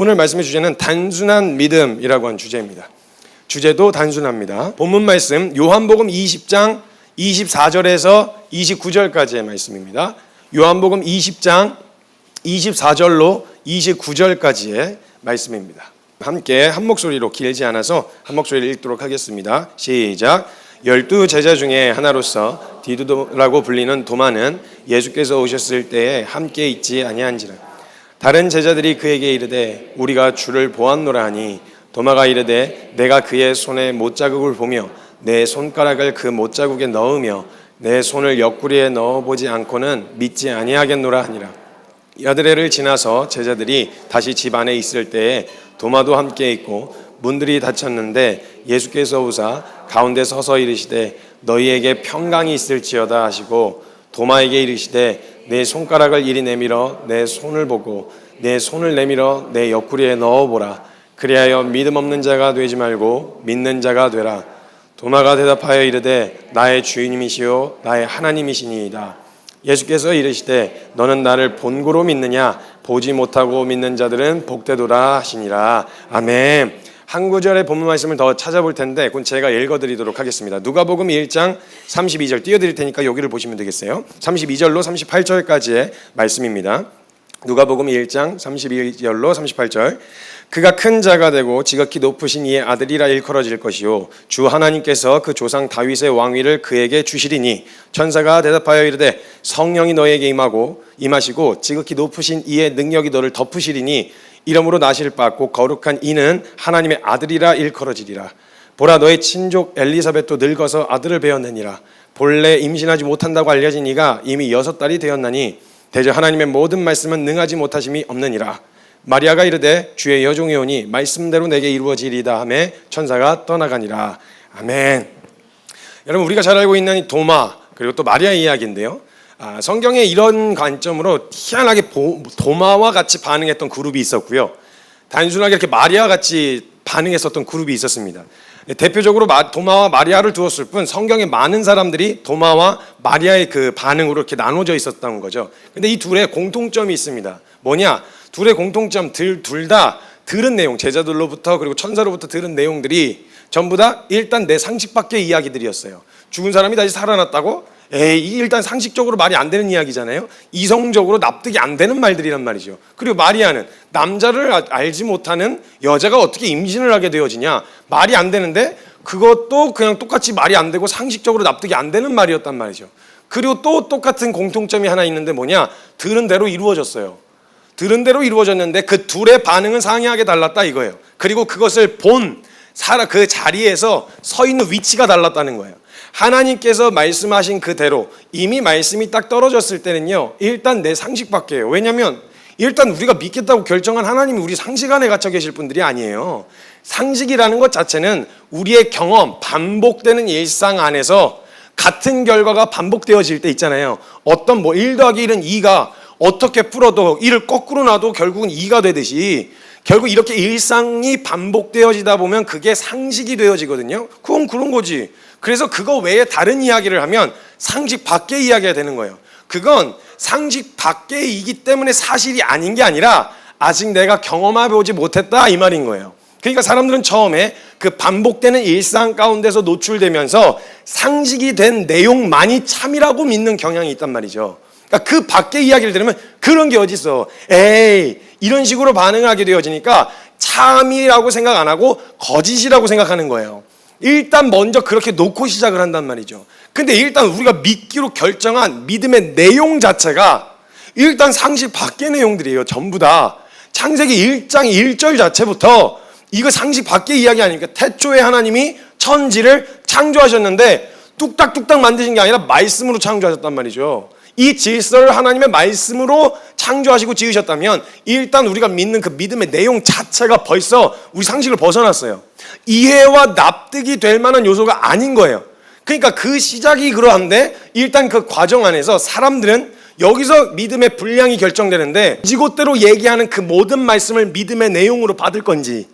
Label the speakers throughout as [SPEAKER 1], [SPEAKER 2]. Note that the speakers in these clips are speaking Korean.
[SPEAKER 1] 오늘 말씀의 주제는 단순한 믿음이라고 하는 주제입니다. 주제도 단순합니다. 본문 말씀 요한복음 20장 24절에서 29절까지의 말씀입니다. 요한복음 20장 24절로 29절까지의 말씀입니다. 함께 한 목소리로, 길지 않아서 한 목소리를 읽도록 하겠습니다. 시작. 12 제자 중에 하나로서 디두도라고 불리는 도마는 예수께서 오셨을 때에 함께 있지 아니한지라. 다른 제자들이 그에게 이르되 우리가 주를 보았노라 하니 도마가 이르되 내가 그의 손에 못자국을 보며 내 손가락을 그 못자국에 넣으며 내 손을 옆구리에 넣어보지 않고는 믿지 아니하겠노라 하니라. 여드레를 지나서 제자들이 다시 집 안에 있을 때에 도마도 함께 있고 문들이 닫혔는데 예수께서 오사 가운데 서서 이르시되 너희에게 평강이 있을지어다 하시고 도마에게 이르시되 내 손가락을 이리 내밀어 내 손을 보고 내 손을 내밀어 내 옆구리에 넣어보라. 그리하여 믿음 없는 자가 되지 말고 믿는 자가 되라. 도마가 대답하여 이르되 나의 주인이시요 나의 하나님이시니이다. 예수께서 이르시되 너는 나를 본고로 믿느냐? 보지 못하고 믿는 자들은 복되도다 하시니라. 아멘. 한 구절의 본문 말씀을 더 찾아볼 텐데 그건 제가 읽어드리도록 하겠습니다. 누가복음 1장 32절 띄워드릴 테니까 여기를 보시면 되겠어요. 32절로 38절까지의 말씀입니다. 누가복음 1장 32절로 38절. 그가 큰 자가 되고 지극히 높으신 이의 아들이라 일컬어질 것이요 주 하나님께서 그 조상 다윗의 왕위를 그에게 주시리니 천사가 대답하여 이르되 성령이 너에게 임하시고 지극히 높으신 이의 능력이 너를 덮으시리니 이름으로 나실 바 곧 거룩한 이는 하나님의 아들이라 일컬어지리라. 보라 너의 친족 엘리사벳도 늙어서 아들을 배었느니라. 본래 임신하지 못한다고 알려진 이가 이미 6달이 되었나니 대저 하나님의 모든 말씀은 능하지 못하심이 없느니라. 마리아가 이르되 주의 여종이오니 말씀대로 내게 이루어지리이다 하며 천사가 떠나가니라. 아멘. 여러분 우리가 잘 알고 있는 이 도마 그리고 또 마리아의 이야기인데요. 성경에 이런 관점으로 희한하게 도마와 같이 반응했던 그룹이 있었고요. 단순하게 이렇게 마리아와 같이 반응했었던 그룹이 있었습니다. 대표적으로 도마와 마리아를 두었을 뿐 성경에 많은 사람들이 도마와 마리아의 그 반응으로 이렇게 나눠져 있었던 거죠. 근데 이 둘의 공통점이 있습니다. 뭐냐? 둘의 공통점, 둘 다 들은 내용, 제자들로부터 그리고 천사로부터 들은 내용들이 전부 다 일단 내 상식 밖의 이야기들이었어요. 죽은 사람이 다시 살아났다고? 에이, 일단 상식적으로 말이 안 되는 이야기잖아요. 이성적으로 납득이 안 되는 말들이란 말이죠. 그리고 마리아는 남자를 알지 못하는 여자가 어떻게 임신을 하게 되어지냐? 말이 안 되는데 그것도 그냥 똑같이 말이 안 되고 상식적으로 납득이 안 되는 말이었단 말이죠. 그리고 또 똑같은 공통점이 하나 있는데 뭐냐? 들은 대로 이루어졌어요. 들은 대로 이루어졌는데 그 둘의 반응은 상이하게 달랐다 이거예요. 그리고 그것을 본 그 자리에서 서 있는 위치가 달랐다는 거예요. 하나님께서 말씀하신 그대로 이미 말씀이 딱 떨어졌을 때는요, 일단 내 상식 밖이에요. 왜냐하면 일단 우리가 믿겠다고 결정한 하나님이 우리 상식 안에 gat혀 계실 분들이 아니에요. 상식이라는 것 자체는 우리의 경험, 반복되는 일상 안에서 같은 결과가 반복되어질 때 있잖아요. 어떤 1 더하기 1은 2가 어떻게 풀어도 1을 거꾸로 놔도 결국은 2가 되듯이 결국 이렇게 일상이 반복되어지다 보면 그게 상식이 되어지거든요. 그건 그런 거지. 그래서 그거 외에 다른 이야기를 하면 상식 밖의 이야기가 되는 거예요. 그건 상식 밖이기 때문에 사실이 아닌 게 아니라 아직 내가 경험해보지 못했다 이 말인 거예요. 그러니까 사람들은 처음에 그 반복되는 일상 가운데서 노출되면서 상식이 된 내용만이 참이라고 믿는 경향이 있단 말이죠. 그러니까 그 밖의 이야기를 들으면 그런 게 어딨어. 에이 이런 식으로 반응하게 되어지니까 참이라고 생각 안 하고 거짓이라고 생각하는 거예요. 일단 먼저 그렇게 놓고 시작을 한단 말이죠. 근데 일단 우리가 믿기로 결정한 믿음의 내용 자체가 일단 상식 밖의 내용들이에요. 전부 다. 창세기 1장 1절 자체부터 이거 상식 밖의 이야기 아닙니까? 태초에 하나님이 천지를 창조하셨는데 뚝딱뚝딱 만드신 게 아니라 말씀으로 창조하셨단 말이죠. 이 질서를 하나님의 말씀으로 창조하시고 지으셨다면 일단 우리가 믿는 그 믿음의 내용 자체가 벌써 우리 상식을 벗어났어요. 이해와 납득이 될 만한 요소가 아닌 거예요. 그러니까 그 시작이 그러한데 일단 그 과정 안에서 사람들은 여기서 믿음의 분량이 결정되는데 지곳대로 얘기하는 그 모든 말씀을 믿음의 내용으로 받을 건지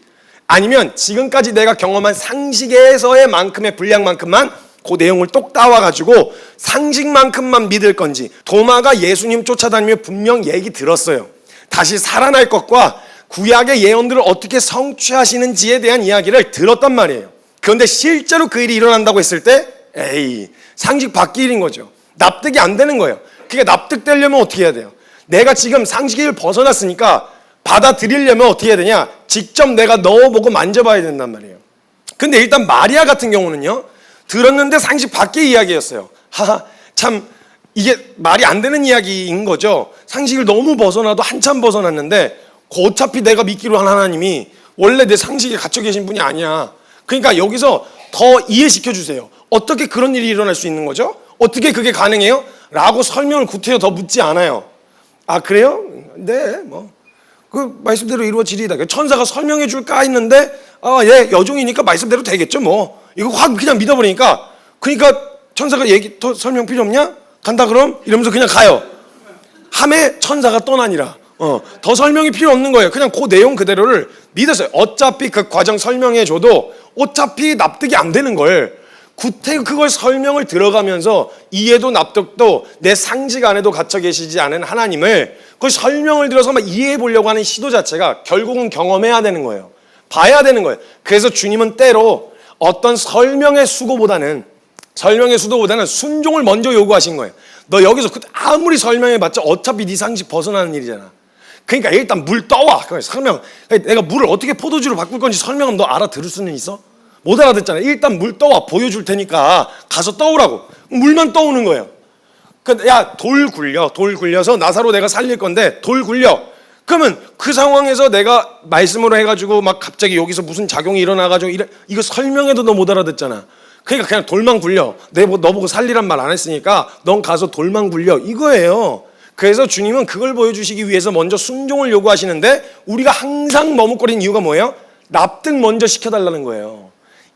[SPEAKER 1] 아니면 지금까지 내가 경험한 상식에서의 만큼의 분량만큼만 그 내용을 똑 따와가지고 상식만큼만 믿을 건지. 도마가 예수님 쫓아다니며 분명 얘기 들었어요. 다시 살아날 것과 구약의 예언들을 어떻게 성취하시는지에 대한 이야기를 들었단 말이에요. 그런데 실제로 그 일이 일어난다고 했을 때 에이, 상식 밖의 일인 거죠. 납득이 안 되는 거예요. 그게 납득되려면 어떻게 해야 돼요? 내가 지금 상식을 벗어났으니까 받아들이려면 어떻게 해야 되냐? 직접 내가 넣어보고 만져봐야 된단 말이에요. 근데 일단 마리아 같은 경우는요, 들었는데 상식 밖의 이야기였어요. 하하, 참 이게 말이 안 되는 이야기인 거죠. 상식을 너무 벗어나도 한참 벗어났는데 어차피 내가 믿기로 한 하나님이 원래 내 상식에 갇혀 계신 분이 아니야. 그러니까 여기서 더 이해시켜 주세요. 어떻게 그런 일이 일어날 수 있는 거죠? 어떻게 그게 가능해요? 라고 설명을 구태여 더 묻지 않아요. 아, 그래요? 네, 뭐 그 말씀대로 이루어지리이다. 천사가 설명해 줄까 했는데 예, 여종이니까 말씀대로 되겠죠. 뭐 이거 확 그냥 믿어버리니까, 그러니까 천사가 더 설명 필요 없냐? 간다 그럼? 이러면서 그냥 가요. 함에 천사가 떠나니라. 더 설명이 필요 없는 거예요. 그냥 그 내용 그대로를 믿었어요. 어차피 그 과정 설명해 줘도 어차피 납득이 안 되는 걸 구태 그걸 설명을 들어가면서 이해도 납득도 내 상식 안에도 갇혀 계시지 않은 하나님을 그 설명을 들어서 막 이해해 보려고 하는 시도 자체가 결국은 경험해야 되는 거예요. 봐야 되는 거예요. 그래서 주님은 때로 어떤 설명의 수도보다는 순종을 먼저 요구하신 거예요. 너 여기서 아무리 설명해봤자 어차피 네 상식 벗어나는 일이잖아. 그러니까 일단 물 떠와. 설명. 내가 물을 어떻게 포도주로 바꿀 건지 설명하면 너 알아들을 수는 있어? 못 알아듣잖아. 일단 물 떠와. 보여줄 테니까 가서 떠오라고. 물만 떠오는 거예요. 야, 돌 굴려서 나사로 내가 살릴 건데 돌 굴려. 그러면 그 상황에서 내가 말씀으로 해가지고 막 갑자기 여기서 무슨 작용이 일어나가지고 이거 설명해도 너 못 알아듣잖아. 그러니까 그냥 돌만 굴려. 너보고 살리란 말 안 했으니까 넌 가서 돌만 굴려. 이거예요. 그래서 주님은 그걸 보여주시기 위해서 먼저 순종을 요구하시는데 우리가 항상 머뭇거리는 이유가 뭐예요? 납득 먼저 시켜달라는 거예요.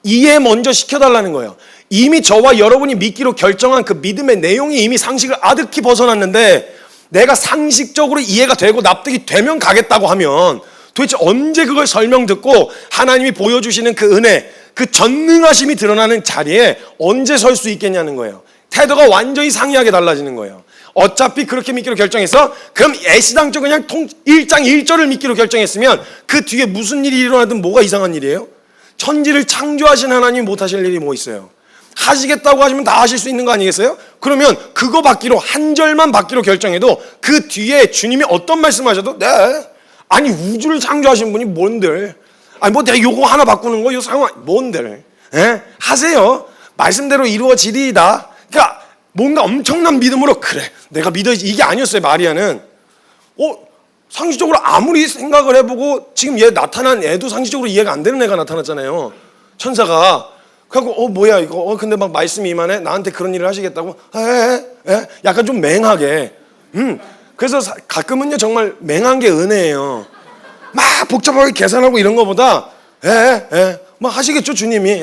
[SPEAKER 1] 이해 먼저 시켜달라는 거예요. 이미 저와 여러분이 믿기로 결정한 그 믿음의 내용이 이미 상식을 아득히 벗어났는데 내가 상식적으로 이해가 되고 납득이 되면 가겠다고 하면 도대체 언제 그걸 설명 듣고 하나님이 보여주시는 그 은혜, 그 전능하심이 드러나는 자리에 언제 설 수 있겠냐는 거예요. 태도가 완전히 상이하게 달라지는 거예요. 어차피 그렇게 믿기로 결정해서 그럼 애시당초 그냥 1장 1절을 믿기로 결정했으면 그 뒤에 무슨 일이 일어나든 뭐가 이상한 일이에요? 천지를 창조하신 하나님이 못하실 일이 뭐 있어요? 하시겠다고 하시면 다 하실 수 있는 거 아니겠어요? 그러면 그거 받기로 한 절만 받기로 결정해도 그 뒤에 주님이 어떤 말씀하셔도 네, 아니 우주를 창조하신 분이 뭔들, 아니 뭐 내가 요거 하나 바꾸는 거 요 상황 뭔들, 예? 하세요. 말씀대로 이루어지리이다. 그러니까 뭔가 엄청난 믿음으로 그래 내가 믿어야지 이게 아니었어요. 마리아는 상식적으로 아무리 생각을 해보고 지금 얘 나타난 애도 상식적으로 이해가 안 되는 애가 나타났잖아요. 천사가. 그래갖고 뭐야 이거 근데 막 말씀이 임하네. 나한테 그런 일을 하시겠다고. 약간 좀 맹하게. 그래서 가끔은요 정말 맹한 게 은혜예요. 막 복잡하게 계산하고 이런 거보다 뭐 하시겠죠 주님이.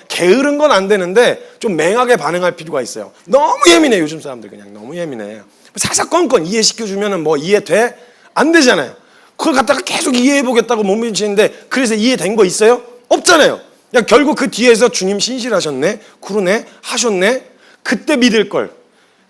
[SPEAKER 1] 게으른 건 안 되는데 좀 맹하게 반응할 필요가 있어요. 너무 예민해 요즘 사람들. 그냥 너무 예민해. 사사건건 이해시켜주면은 뭐 이해돼? 안 되잖아요. 그걸 갖다가 계속 이해해보겠다고 못 미치는데 그래서 이해된 거 있어요? 없잖아요. 그냥 결국 그 뒤에서 주님 신실하셨네, 그러네, 하셨네. 그때 믿을 걸.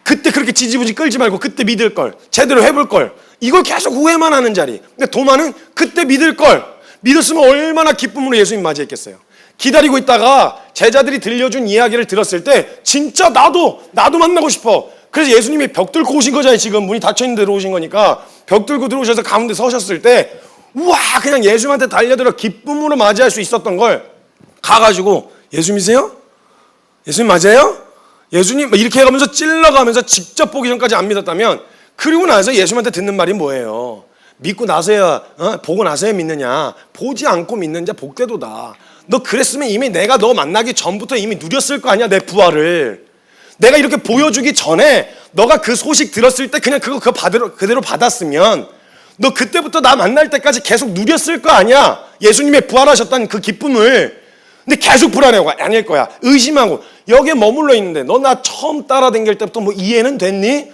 [SPEAKER 1] 그때 그렇게 지지부지 끌지 말고 그때 믿을 걸. 제대로 해볼 걸. 이걸 계속 후회만 하는 자리. 근데 도마는 그때 믿을 걸. 믿었으면 얼마나 기쁨으로 예수님 맞이했겠어요. 기다리고 있다가 제자들이 들려준 이야기를 들었을 때 진짜 나도 만나고 싶어. 그래서 예수님이 벽 뚫고 오신 거잖아요. 지금 문이 닫혀있는 데로 오신 거니까 벽 뚫고 들어오셔서 가운데 서셨을 때 우와 그냥 예수님한테 달려들어 기쁨으로 맞이할 수 있었던 걸 가가지고 예수님이세요? 예수님 맞아요? 예수님 이렇게 해가면서 찔러가면서 직접 보기 전까지 안 믿었다면 그리고 나서 예수님한테 듣는 말이 뭐예요? 믿고 나서야 보고 나서야 믿느냐? 보지 않고 믿는 자 복되도다. 너 그랬으면 이미 내가 너 만나기 전부터 이미 누렸을 거 아니야 내 부활을. 내가 이렇게 보여주기 전에 너가 그 소식 들었을 때 그냥 그거 그대로 받았으면 너 그때부터 나 만날 때까지 계속 누렸을 거 아니야. 예수님의 부활하셨다는 그 기쁨을. 근데 계속 불안해하고 아닐 거야. 의심하고 여기에 머물러 있는데 너 나 처음 따라다닐 때부터 뭐 이해는 됐니?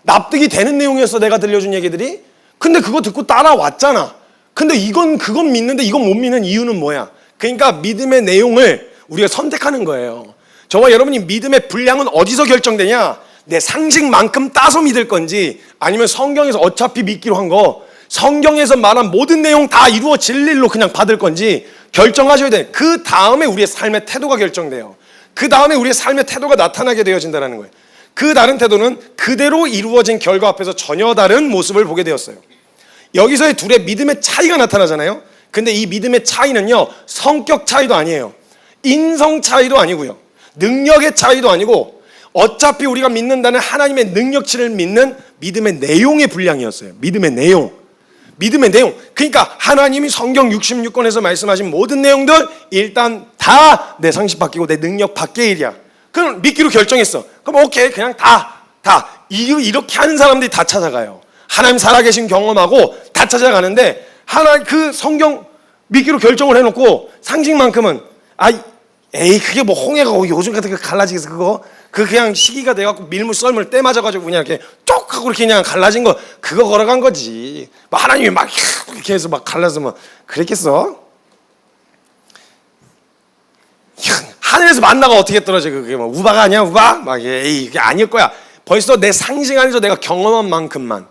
[SPEAKER 1] 납득이 되는 내용이었어 내가 들려준 얘기들이. 근데 그거 듣고 따라왔잖아. 근데 그건 믿는데 이건 못 믿는 이유는 뭐야? 그러니까 믿음의 내용을 우리가 선택하는 거예요. 저와 여러분이 믿음의 분량은 어디서 결정되냐? 내 상식만큼 따서 믿을 건지 아니면 성경에서 어차피 믿기로 한 거 성경에서 말한 모든 내용 다 이루어질 일로 그냥 받을 건지 결정하셔야 돼요. 그 다음에 우리의 삶의 태도가 결정돼요. 그 다음에 우리의 삶의 태도가 나타나게 되어진다는 거예요. 그 다른 태도는 그대로 이루어진 결과 앞에서 전혀 다른 모습을 보게 되었어요. 여기서의 둘의 믿음의 차이가 나타나잖아요. 근데 이 믿음의 차이는요, 성격 차이도 아니에요. 인성 차이도 아니고요. 능력의 차이도 아니고 어차피 우리가 믿는다는 하나님의 능력치를 믿는 믿음의 내용의 분량이었어요. 믿음의 내용. 그러니까 하나님이 성경 66권에서 말씀하신 모든 내용들 일단 다 내 상식 바뀌고 내 능력 밖의 일이야. 그럼 믿기로 결정했어. 그럼 오케이, 그냥 다 이렇게 하는 사람들이 다 찾아가요. 하나님 살아계신 경험하고 다 찾아가는데 하나님 그 성경 믿기로 결정을 해놓고 상식만큼은 그게 뭐 홍해가 요즘 같은 거 갈라지겠어. 그 그냥 시기가 돼갖고 밀물 썰물 때 맞아가지고 그냥 이렇게 쪽 하고 이렇게 그냥 갈라진 거 그거 걸어간 거지. 뭐 하나님이 막 이렇게 해서 막 갈라서 뭐 그랬겠어? 하늘에서 만나가 어떻게 떨어져? 그게 뭐 우박 아니야? 우박? 막 이게 아닐 거야. 벌써 내 상식 안에서 내가 경험한 만큼만.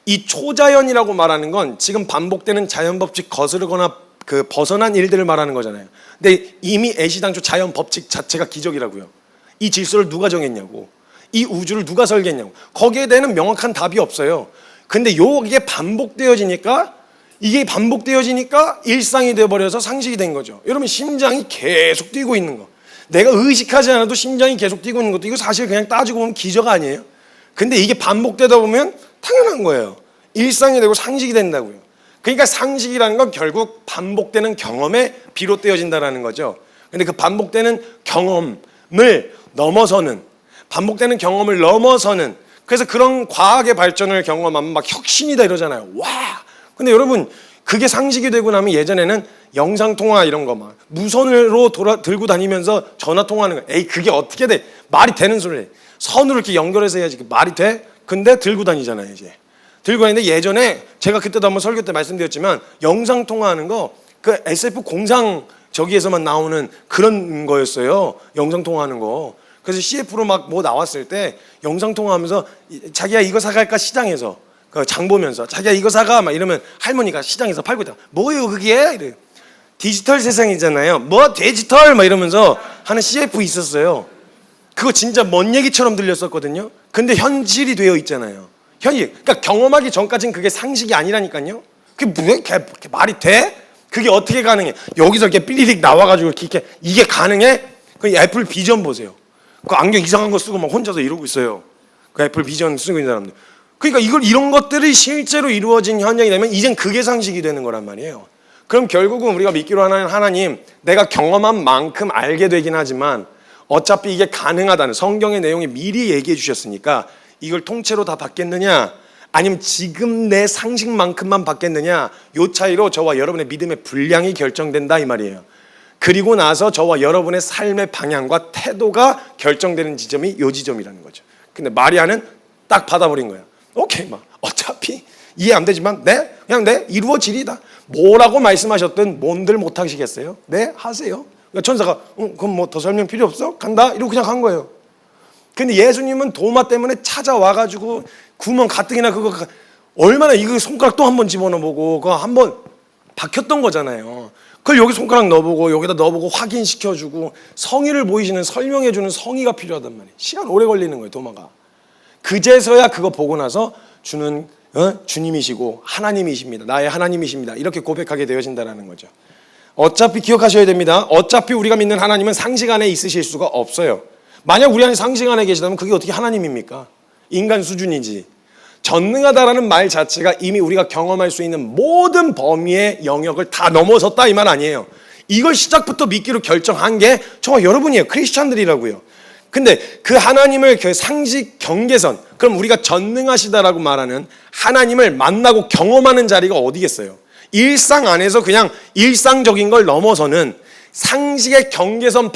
[SPEAKER 1] 이 초자연이라고 말하는 건 지금 반복되는 자연 법칙 거스르거나 그 벗어난 일들을 말하는 거잖아요. 근데 이미 애시당초 자연 법칙 자체가 기적이라고요. 이 질서를 누가 정했냐고, 이 우주를 누가 설계했냐고. 거기에 대한 명확한 답이 없어요. 근데 이게 반복되어지니까 일상이 되어버려서 상식이 된 거죠. 여러분, 심장이 계속 뛰고 있는 거, 내가 의식하지 않아도 심장이 계속 뛰고 있는 것도 이거 사실 그냥 따지고 보면 기적 아니에요? 근데 이게 반복되다 보면 당연한 거예요. 일상이 되고 상식이 된다고요. 그러니까 상식이라는 건 결국 반복되는 경험에 비롯되어진다는 거죠. 근데 그 반복되는 경험을 넘어서는, 그래서 그런 과학의 발전을 경험하면 막 혁신이다 이러잖아요. 와! 근데 여러분, 그게 상식이 되고 나면 예전에는 영상통화 이런 거 막 무선으로 들고 다니면서 전화통화하는 거, 그게 어떻게 돼? 말이 되는 소리. 선으로 이렇게 연결해서 해야지 말이 돼? 근데 들고 다니잖아요. 이제 들고 다니는데, 예전에 제가 그때도 한번 설교 때 말씀드렸지만 영상통화하는 거 그 SF 공상 저기에서만 나오는 그런 거였어요. 영상통화하는 거. 그래서 CF로 막 뭐 나왔을 때 영상통화하면서 자기야 이거 사갈까 시장에서 그 장 보면서 자기야 이거 사가 막 이러면 할머니가 시장에서 팔고 있다. 뭐예요 그게? 이래. 디지털 세상이잖아요. 뭐 디지털 막 이러면서 하는 CF 있었어요. 그거 진짜 먼 얘기처럼 들렸었거든요. 근데 현실이 되어 있잖아요. 현실. 그러니까 경험하기 전까지는 그게 상식이 아니라니까요. 그게 왜 그렇게 말이 돼? 그게 어떻게 가능해? 여기서 이렇게 삐리릭 나와가지고 이렇게 이게 가능해? 그 애플 비전 보세요. 그 안경 이상한 거 쓰고 막 혼자서 이러고 있어요. 그 애플 비전 쓰고 있는 사람들. 그러니까 이런 것들이 실제로 이루어진 현장이 되면 이젠 그게 상식이 되는 거란 말이에요. 그럼 결국은 우리가 믿기로 하는 하나님, 내가 경험한 만큼 알게 되긴 하지만 어차피 이게 가능하다는 성경의 내용이 미리 얘기해 주셨으니까 이걸 통째로 다 받겠느냐, 아니면 지금 내 상식만큼만 받겠느냐, 이 차이로 저와 여러분의 믿음의 분량이 결정된다 이 말이에요. 그리고 나서 저와 여러분의 삶의 방향과 태도가 결정되는 지점이 이 지점이라는 거죠. 근데 마리아는 딱 받아버린 거예요. 오케이, 막 어차피 이해 안 되지만 그냥 이루어지리다. 뭐라고 말씀하셨든 뭔들 못 하시겠어요? 네, 하세요. 그러니까 천사가 그럼 뭐 더 설명 필요 없어? 간다 이러고 그냥 간 거예요. 근데 예수님은 도마 때문에 찾아와가지고 구멍 가뜩이나 그거 얼마나 이거 손가락 또 한 번 집어넣어보고 그거 한 번 박혔던 거잖아요. 그걸 여기 손가락 넣어보고 여기다 넣어보고 확인시켜주고 성의를 보이시는, 설명해주는 성의가 필요하단 말이에요. 시간 오래 걸리는 거예요, 도마가. 그제서야 그거 보고 나서 주는 주님이시고 하나님이십니다. 나의 하나님이십니다. 이렇게 고백하게 되어진다는 거죠. 어차피 기억하셔야 됩니다. 어차피 우리가 믿는 하나님은 상식 안에 있으실 수가 없어요. 만약 우리 안에 상식 안에 계시다면 그게 어떻게 하나님입니까? 인간 수준이지. 전능하다라는 말 자체가 이미 우리가 경험할 수 있는 모든 범위의 영역을 다 넘어섰다 이 말 아니에요. 이걸 시작부터 믿기로 결정한 게 저와 여러분이에요. 크리스찬들이라고요. 근데 그 하나님을 그 상식 경계선, 그럼 우리가 전능하시다라고 말하는 하나님을 만나고 경험하는 자리가 어디겠어요? 일상 안에서 그냥 일상적인 걸 넘어서는 상식의 경계선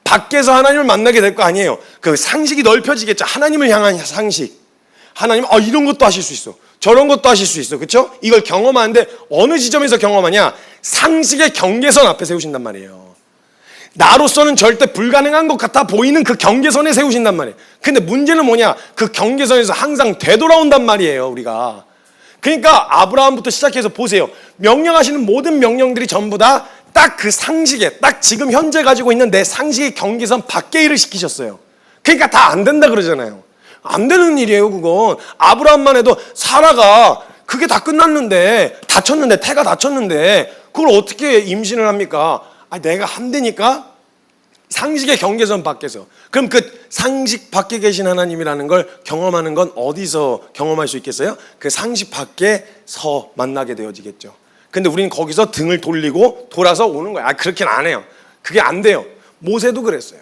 [SPEAKER 1] 밖에서 하나님을 만나게 될 거 아니에요. 그 상식이 넓혀지겠죠. 하나님을 향한 상식. 하나님, 이런 것도 하실 수 있어. 저런 것도 하실 수 있어. 그렇죠? 이걸 경험하는데 어느 지점에서 경험하냐? 상식의 경계선 앞에 세우신단 말이에요. 나로서는 절대 불가능한 것 같아 보이는 그 경계선에 세우신단 말이에요. 근데 문제는 뭐냐? 그 경계선에서 항상 되돌아온단 말이에요, 우리가. 그러니까 아브라함부터 시작해서 보세요. 명령하시는 모든 명령들이 전부 다 딱 그 상식에, 딱 지금 현재 가지고 있는 내 상식의 경계선 밖에 일을 시키셨어요. 그러니까 다 안 된다 그러잖아요. 안 되는 일이에요, 그건. 아브라함만 해도 사라가 그게 다 끝났는데, 다쳤는데, 태가 다쳤는데, 그걸 어떻게 임신을 합니까? 내가 한다니까? 상식의 경계선 밖에서. 그럼 그 상식 밖에 계신 하나님이라는 걸 경험하는 건 어디서 경험할 수 있겠어요? 그 상식 밖에서 만나게 되어지겠죠. 근데 우리는 거기서 등을 돌리고 돌아서 오는 거야. 그렇게는 안 해요. 그게 안 돼요. 모세도 그랬어요.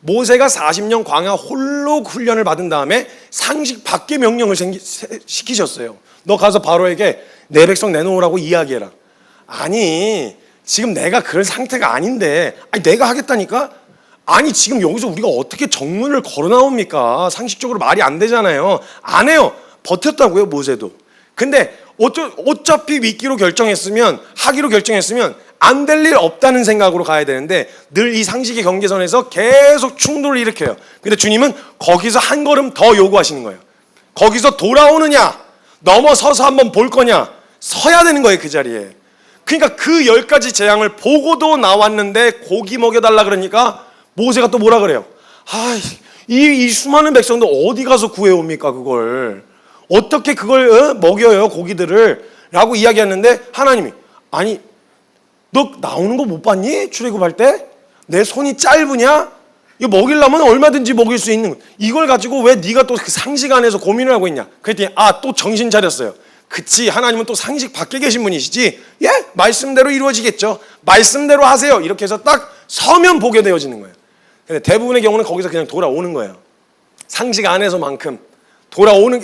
[SPEAKER 1] 모세가 40년 광야 홀로 훈련을 받은 다음에 상식 밖의 명령을 시키셨어요. 너 가서 바로에게 내 백성 내놓으라고 이야기해라. 아니, 지금 내가 그럴 상태가 아닌데, 내가 하겠다니까? 아니, 지금 여기서 우리가 어떻게 정문을 걸어 나옵니까? 상식적으로 말이 안 되잖아요. 안 해요. 버텼다고요, 모세도. 근데 어차피 믿기로 결정했으면, 하기로 결정했으면 안 될 일 없다는 생각으로 가야 되는데 늘 이 상식의 경계선에서 계속 충돌을 일으켜요. 근데 주님은 거기서 한 걸음 더 요구하시는 거예요. 거기서 돌아오느냐, 넘어서서 한번 볼 거냐, 서야 되는 거예요, 그 자리에. 그러니까 그 10가지 재앙을 보고도 나왔는데 고기 먹여달라 그러니까 모세가 또 뭐라 그래요? 이 수많은 백성들 어디 가서 구해옵니까, 그걸? 어떻게 그걸 먹여요, 고기들을? 라고 이야기했는데 하나님이, 아니, 너 나오는 거 못 봤니? 출애굽할 때? 내 손이 짧으냐? 이거 먹이려면 얼마든지 먹일 수 있는 거. 이걸 가지고 왜 네가 또 그 상식 안에서 고민을 하고 있냐? 그랬더니 또 정신 차렸어요. 그치, 하나님은 또 상식 밖에 계신 분이시지. 예, 말씀대로 이루어지겠죠. 말씀대로 하세요. 이렇게 해서 딱 서면 보게 되어지는 거예요. 근데 대부분의 경우는 거기서 그냥 돌아오는 거예요. 상식 안에서만큼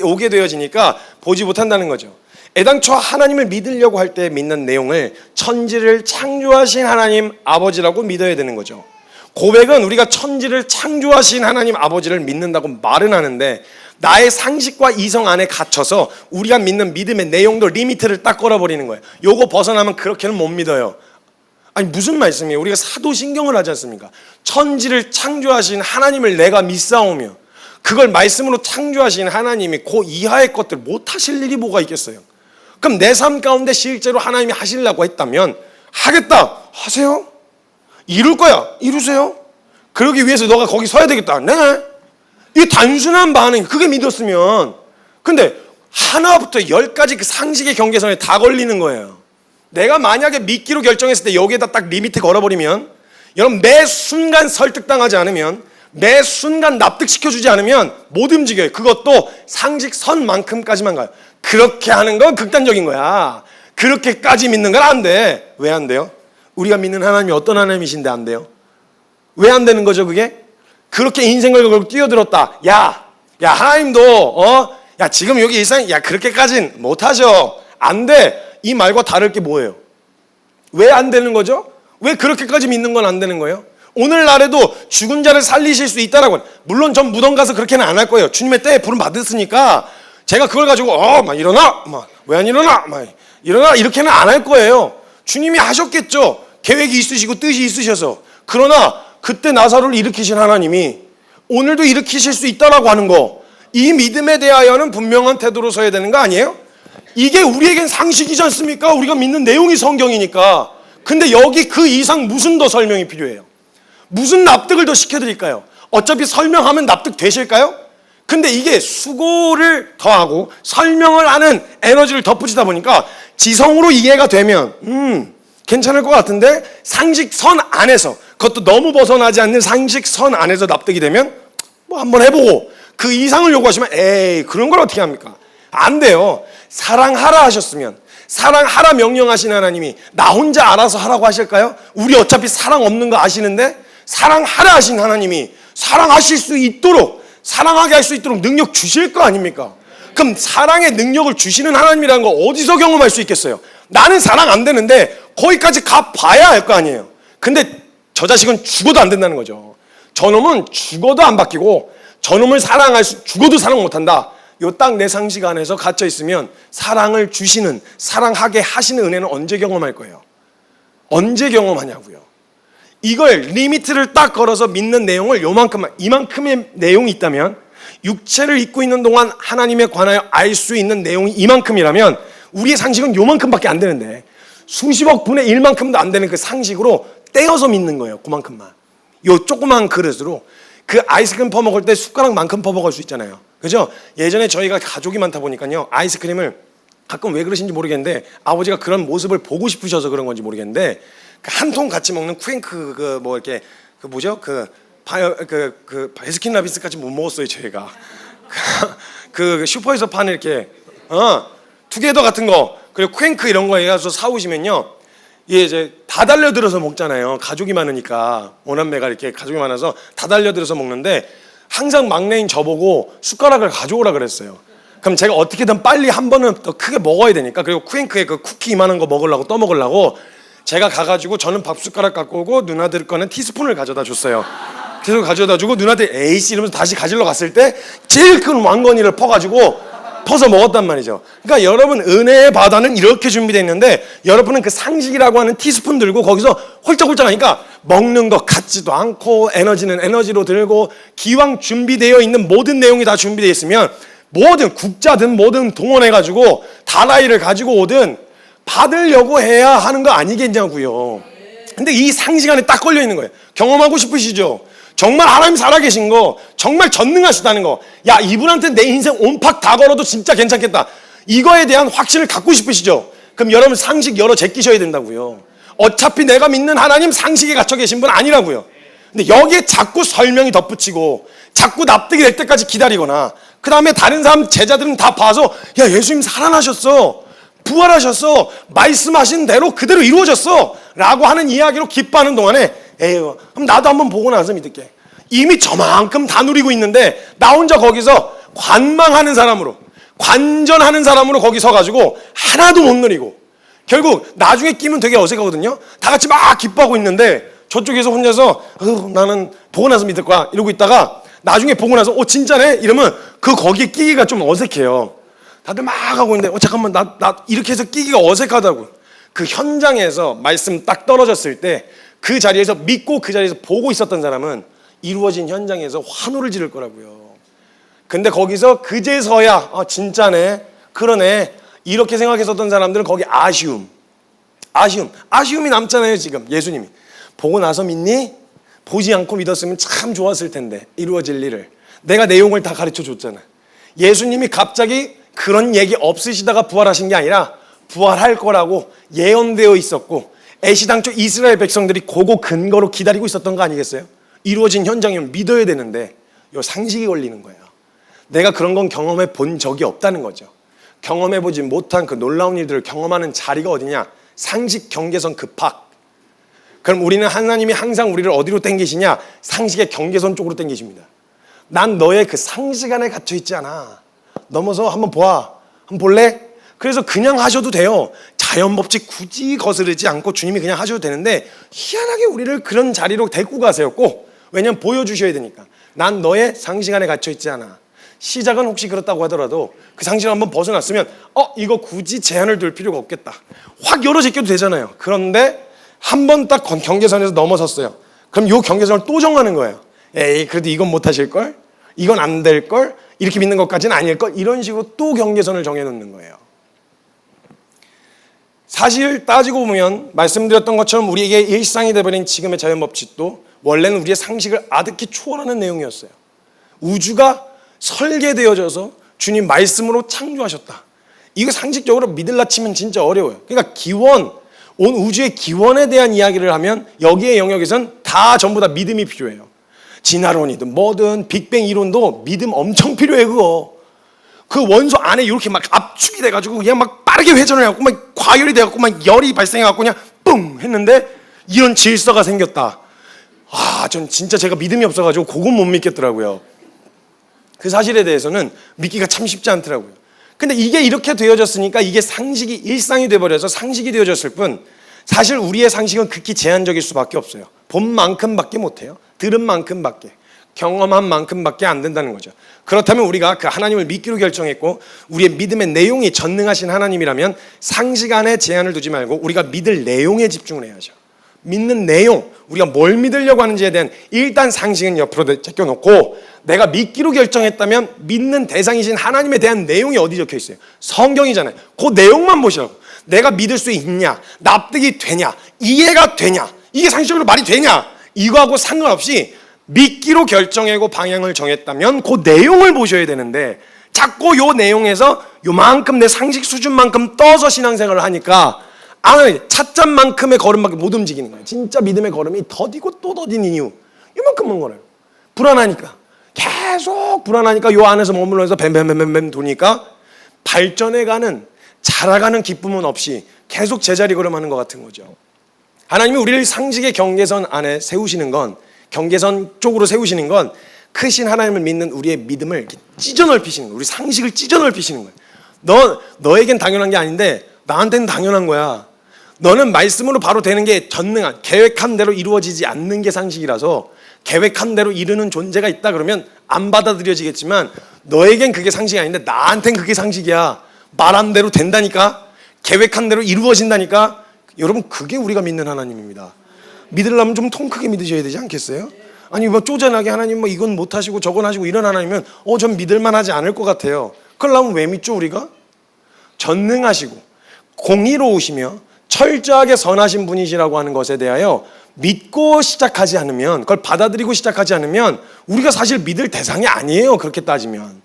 [SPEAKER 1] 오게 되어지니까 보지 못한다는 거죠. 애당초 하나님을 믿으려고 할 때 믿는 내용을 천지를 창조하신 하나님 아버지라고 믿어야 되는 거죠. 고백은 우리가 천지를 창조하신 하나님 아버지를 믿는다고 말은 하는데 나의 상식과 이성 안에 갇혀서 우리가 믿는 믿음의 내용도 리미트를 딱 걸어버리는 거예요. 요거 벗어나면 그렇게는 못 믿어요. 아니, 무슨 말씀이에요? 우리가 사도신경을 하지 않습니까? 천지를 창조하신 하나님을 내가 믿사오며 그걸 말씀으로 창조하신 하나님이 그 이하의 것들 못 하실 일이 뭐가 있겠어요? 그럼 내 삶 가운데 실제로 하나님이 하시려고 했다면 하겠다, 하세요. 이룰 거야, 이루세요. 그러기 위해서 너가 거기 서야 되겠다. 네. 이 단순한 반응, 그게 믿었으면. 근데 하나부터 10가지 그 상식의 경계선에 다 걸리는 거예요. 내가 만약에 믿기로 결정했을 때 여기에다 딱 리미트 걸어버리면, 여러분 매 순간 설득당하지 않으면, 매 순간 납득시켜주지 않으면 못 움직여요. 그것도 상식선만큼까지만 가요. 그렇게 하는 건 극단적인 거야. 그렇게까지 믿는 건 안 돼. 왜 안 돼요? 우리가 믿는 하나님이 어떤 하나님이신데 안 돼요? 왜 안 되는 거죠, 그게? 그렇게 인생을 걸고 뛰어들었다. 야, 하나님도, 지금 여기 일상, 그렇게까진 못하죠. 안 돼. 이 말과 다를 게 뭐예요? 왜 안 되는 거죠? 왜 그렇게까지 믿는 건 안 되는 거예요? 오늘날에도 죽은 자를 살리실 수 있다라고. 물론 전 무덤 가서 그렇게는 안 할 거예요. 주님의 때에 부름 받았으니까 제가 그걸 가지고 일어나, 왜 안 일어나, 일어나 이렇게는 안 할 거예요. 주님이 하셨겠죠. 계획이 있으시고 뜻이 있으셔서. 그러나 그때 나사로를 일으키신 하나님이 오늘도 일으키실 수 있다라고 하는 거, 이 믿음에 대하여는 분명한 태도로 서야 되는 거 아니에요? 이게 우리에겐 상식이지 않습니까? 우리가 믿는 내용이 성경이니까. 근데 여기 그 이상 무슨 더 설명이 필요해요? 무슨 납득을 더 시켜드릴까요? 어차피 설명하면 납득 되실까요? 근데 이게 수고를 더하고 설명을 하는 에너지를 덧붙이다 보니까 지성으로 이해가 되면 괜찮을 것 같은데 상식선 안에서, 그것도 너무 벗어나지 않는 상식선 안에서 납득이 되면 한번 해보고 그 이상을 요구하시면 에이, 그런 걸 어떻게 합니까? 안 돼요. 사랑하라 하셨으면, 사랑하라 명령하신 하나님이 나 혼자 알아서 하라고 하실까요? 우리 어차피 사랑 없는 거 아시는데 사랑하라 하신 하나님이 사랑하실 수 있도록, 사랑하게 할 수 있도록 능력 주실 거 아닙니까? 그럼 사랑의 능력을 주시는 하나님이라는 거 어디서 경험할 수 있겠어요? 나는 사랑 안 되는데 거기까지 가봐야 할 거 아니에요. 근데 저 자식은 죽어도 안 된다는 거죠. 저놈은 죽어도 안 바뀌고 저놈을 죽어도 사랑 못한다. 요 딱 내 상식 안에서 갇혀 있으면 사랑을 주시는, 사랑하게 하시는 은혜는 언제 경험할 거예요? 언제 경험하냐고요. 이걸 리미트를 딱 걸어서 믿는 내용을 이만큼의 내용이 있다면, 육체를 입고 있는 동안 하나님에 관하여 알 수 있는 내용이 이만큼이라면 우리의 상식은 요만큼밖에 안 되는데 수십억 분의 1만큼도 안 되는 그 상식으로 떼어서 믿는 거예요. 그만큼만. 요 조그만 그릇으로 그 아이스크림 퍼먹을 때 숟가락만큼 퍼먹을 수 있잖아요. 그죠? 예전에 저희가 가족이 많다 보니까요, 아이스크림을 가끔 왜 그러신지 모르겠는데 아버지가 그런 모습을 보고 싶으셔서 그런 건지 모르겠는데 한 통 같이 먹는 쿠앤크 그 뭐 이렇게 그 뭐죠? 그 베스킨 라빈스까지 못 먹었어요 저희가. 그 슈퍼에서 파는 이렇게 투게더 같은 거 그리고 쿠앤크 이런 거 해가지고 사오시면요, 이게 이제 다 달려들어서 먹잖아요. 가족이 많으니까 오남매가 이렇게 가족이 많아서 다 달려들어서 먹는데 항상 막내인 저보고 숟가락을 가져오라 그랬어요. 그럼 제가 어떻게든 빨리 한 번은 더 크게 먹어야 되니까, 그리고 쿠앤크의 그 쿠키 이만한 거 먹으려고 떠먹으려고 제가 가가지고 저는 밥 숟가락 갖고 오고 누나들 거는 티스푼을 가져다 줬어요. 그래서 가져다 주고 누나들 에이씨 이러면서 다시 가지러 갔을 때 제일 큰 왕건이를 퍼서 먹었단 말이죠. 그러니까 여러분, 은혜의 바다는 이렇게 준비되어 있는데 여러분은 그 상식이라고 하는 티스푼 들고 거기서 홀짝홀짝 하니까 먹는 것 같지도 않고 에너지는 에너지로 들고 기왕 준비되어 있는 모든 내용이 다 준비되어 있으면 뭐든 국자든 뭐든 동원해가지고 다라이를 가지고 오든 받으려고 해야 하는 거 아니겠냐고요. 근데 이 상식 안에 딱 걸려 있는 거예요. 경험하고 싶으시죠? 정말 하나님 살아계신 거, 정말 전능하시다는 거, 야 이분한테 내 인생 온팍 다 걸어도 진짜 괜찮겠다, 이거에 대한 확신을 갖고 싶으시죠? 그럼 여러분 상식 열어 제끼셔야 된다고요. 어차피 내가 믿는 하나님 상식에 갇혀 계신 분 아니라고요. 근데 여기에 자꾸 설명이 덧붙이고 자꾸 납득이 될 때까지 기다리거나, 그 다음에 다른 사람 제자들은 다 봐서 야 예수님 살아나셨어, 부활하셨어, 말씀하신 대로 그대로 이루어졌어 라고 하는 이야기로 기뻐하는 동안에 에휴, 그럼 나도 한번 보고 나서 믿을게. 이미 저만큼 다 누리고 있는데 나 혼자 거기서 관망하는 사람으로, 관전하는 사람으로 거기 서가지고 하나도 못 누리고 결국 나중에 끼면 되게 어색하거든요. 다 같이 막 기뻐하고 있는데 저쪽에서 혼자서 나는 보고 나서 믿을 거야 이러고 있다가 나중에 보고 나서 진짜네 이러면 거기에 끼기가 좀 어색해요. 다들 막 하고 있는데 잠깐만 나 이렇게 해서 끼기가 어색하다고. 그 현장에서 말씀 딱 떨어졌을 때 그 자리에서 믿고 그 자리에서 보고 있었던 사람은 이루어진 현장에서 환호를 지를 거라고요. 근데 거기서 그제서야 진짜네, 그러네 이렇게 생각했었던 사람들은 거기 아쉬움이 남잖아요. 지금 예수님이 보고 나서 믿니? 보지 않고 믿었으면 참 좋았을 텐데, 이루어질 일을 내가 내용을 다 가르쳐 줬잖아. 예수님이 갑자기 그런 얘기 없으시다가 부활하신 게 아니라 부활할 거라고 예언되어 있었고 애시당초 이스라엘 백성들이 그거 근거로 기다리고 있었던 거 아니겠어요? 이루어진 현장이면 믿어야 되는데 요 상식이 걸리는 거예요. 내가 그런 건 경험해 본 적이 없다는 거죠. 경험해 보지 못한 그 놀라운 일들을 경험하는 자리가 어디냐? 상식 경계선 급팍. 그럼 우리는 하나님이 항상 우리를 어디로 당기시냐? 상식의 경계선 쪽으로 당기십니다. 난 너의 그 상식 안에 갇혀 있지 않아. 넘어서 한번 봐. 한번 볼래? 그래서 그냥 하셔도 돼요. 자연 법칙 굳이 거스르지 않고 주님이 그냥 하셔도 되는데 희한하게 우리를 그런 자리로 데리고 가세요. 꼭. 왜냐면 보여주셔야 되니까. 난 너의 상식 안에 갇혀 있지 않아. 시작은 혹시 그렇다고 하더라도 그 상식을 한번 벗어났으면 이거 굳이 제한을 둘 필요가 없겠다. 확 열어 제껴도 되잖아요. 그런데 한 번 딱 경계선에서 넘어섰어요. 그럼 요 경계선을 또 정하는 거예요. 에이 그래도 이건 못하실걸? 이건 안 될걸? 이렇게 믿는 것까지는 아닐걸? 이런 식으로 또 경계선을 정해놓는 거예요. 사실 따지고 보면 말씀드렸던 것처럼 우리에게 일상이 되어버린 지금의 자연법칙도 원래는 우리의 상식을 아득히 초월하는 내용이었어요. 우주가 설계되어져서 주님 말씀으로 창조하셨다. 이거 상식적으로 믿을라 치면 진짜 어려워요. 그러니까 기원, 온 우주의 기원에 대한 이야기를 하면 여기의 영역에선 다 전부 다 믿음이 필요해요. 진화론이든 뭐든 빅뱅 이론도 믿음 엄청 필요해. 그거 그 원소 안에 이렇게 막 압축이 돼가지고 그냥 막 빠르게 회전을 해갖고 막 과열이 돼갖고 막 열이 발생해갖고 그냥 뿡 했는데 이런 질서가 생겼다. 전 진짜 제가 믿음이 없어가지고 그건 못 믿겠더라고요. 그 사실에 대해서는 믿기가 참 쉽지 않더라고요. 근데 이게 이렇게 되어졌으니까 이게 상식이 일상이 돼버려서 상식이 되어졌을 뿐 사실 우리의 상식은 극히 제한적일 수밖에 없어요. 본 만큼밖에 못해요. 들은 만큼밖에, 경험한 만큼밖에 안 된다는 거죠. 그렇다면 우리가 그 하나님을 믿기로 결정했고 우리의 믿음의 내용이 전능하신 하나님이라면 상식 안에 제한을 두지 말고 우리가 믿을 내용에 집중을 해야죠. 믿는 내용, 우리가 뭘 믿으려고 하는지에 대한 일단 상식은 옆으로 제껴놓고 내가 믿기로 결정했다면 믿는 대상이신 하나님에 대한 내용이 어디 적혀 있어요? 성경이잖아요. 그 내용만 보시라고. 내가 믿을 수 있냐, 납득이 되냐, 이해가 되냐, 이게 상식적으로 말이 되냐, 이거하고 상관없이 믿기로 결정하고 방향을 정했다면 그 내용을 보셔야 되는데 자꾸 요 내용에서 요만큼 내 상식 수준만큼 떠서 신앙생활을 하니까 찻잔만큼의 걸음밖에 못 움직이는 거예요. 진짜 믿음의 걸음이 더디고 또 더디는 이유 이만큼만 걸어요. 불안하니까, 계속 불안하니까 요 안에서 머물러서 뱀뱀뱀뱀 도니까 발전해가는, 자라가는 기쁨은 없이 계속 제자리 걸음하는 것 같은 거죠. 하나님이 우리를 상식의 경계선 안에 세우시는 건, 경계선 쪽으로 세우시는 건 크신 하나님을 믿는 우리의 믿음을 이렇게 찢어 넓히시는 거예요. 우리 상식을 찢어 넓히시는 거예요. 너에겐 당연한 게 아닌데 나한테는 당연한 거야. 너는 말씀으로 바로 되는 게 전능한, 계획한 대로 이루어지지 않는 게 상식이라서 계획한 대로 이루는 존재가 있다 그러면 안 받아들여지겠지만 너에겐 그게 상식이 아닌데 나한텐 그게 상식이야. 말한 대로 된다니까, 계획한 대로 이루어진다니까. 여러분, 그게 우리가 믿는 하나님입니다. 믿으려면 좀 통 크게 믿으셔야 되지 않겠어요? 아니 뭐 쪼잔하게 하나님 뭐 이건 못하시고 저건 하시고 이런 하나님은 전 믿을만하지 않을 것 같아요. 그러려면 왜 믿죠 우리가? 전능하시고 공의로우시며 철저하게 선하신 분이시라고 하는 것에 대하여 믿고 시작하지 않으면, 그걸 받아들이고 시작하지 않으면 우리가 사실 믿을 대상이 아니에요. 그렇게 따지면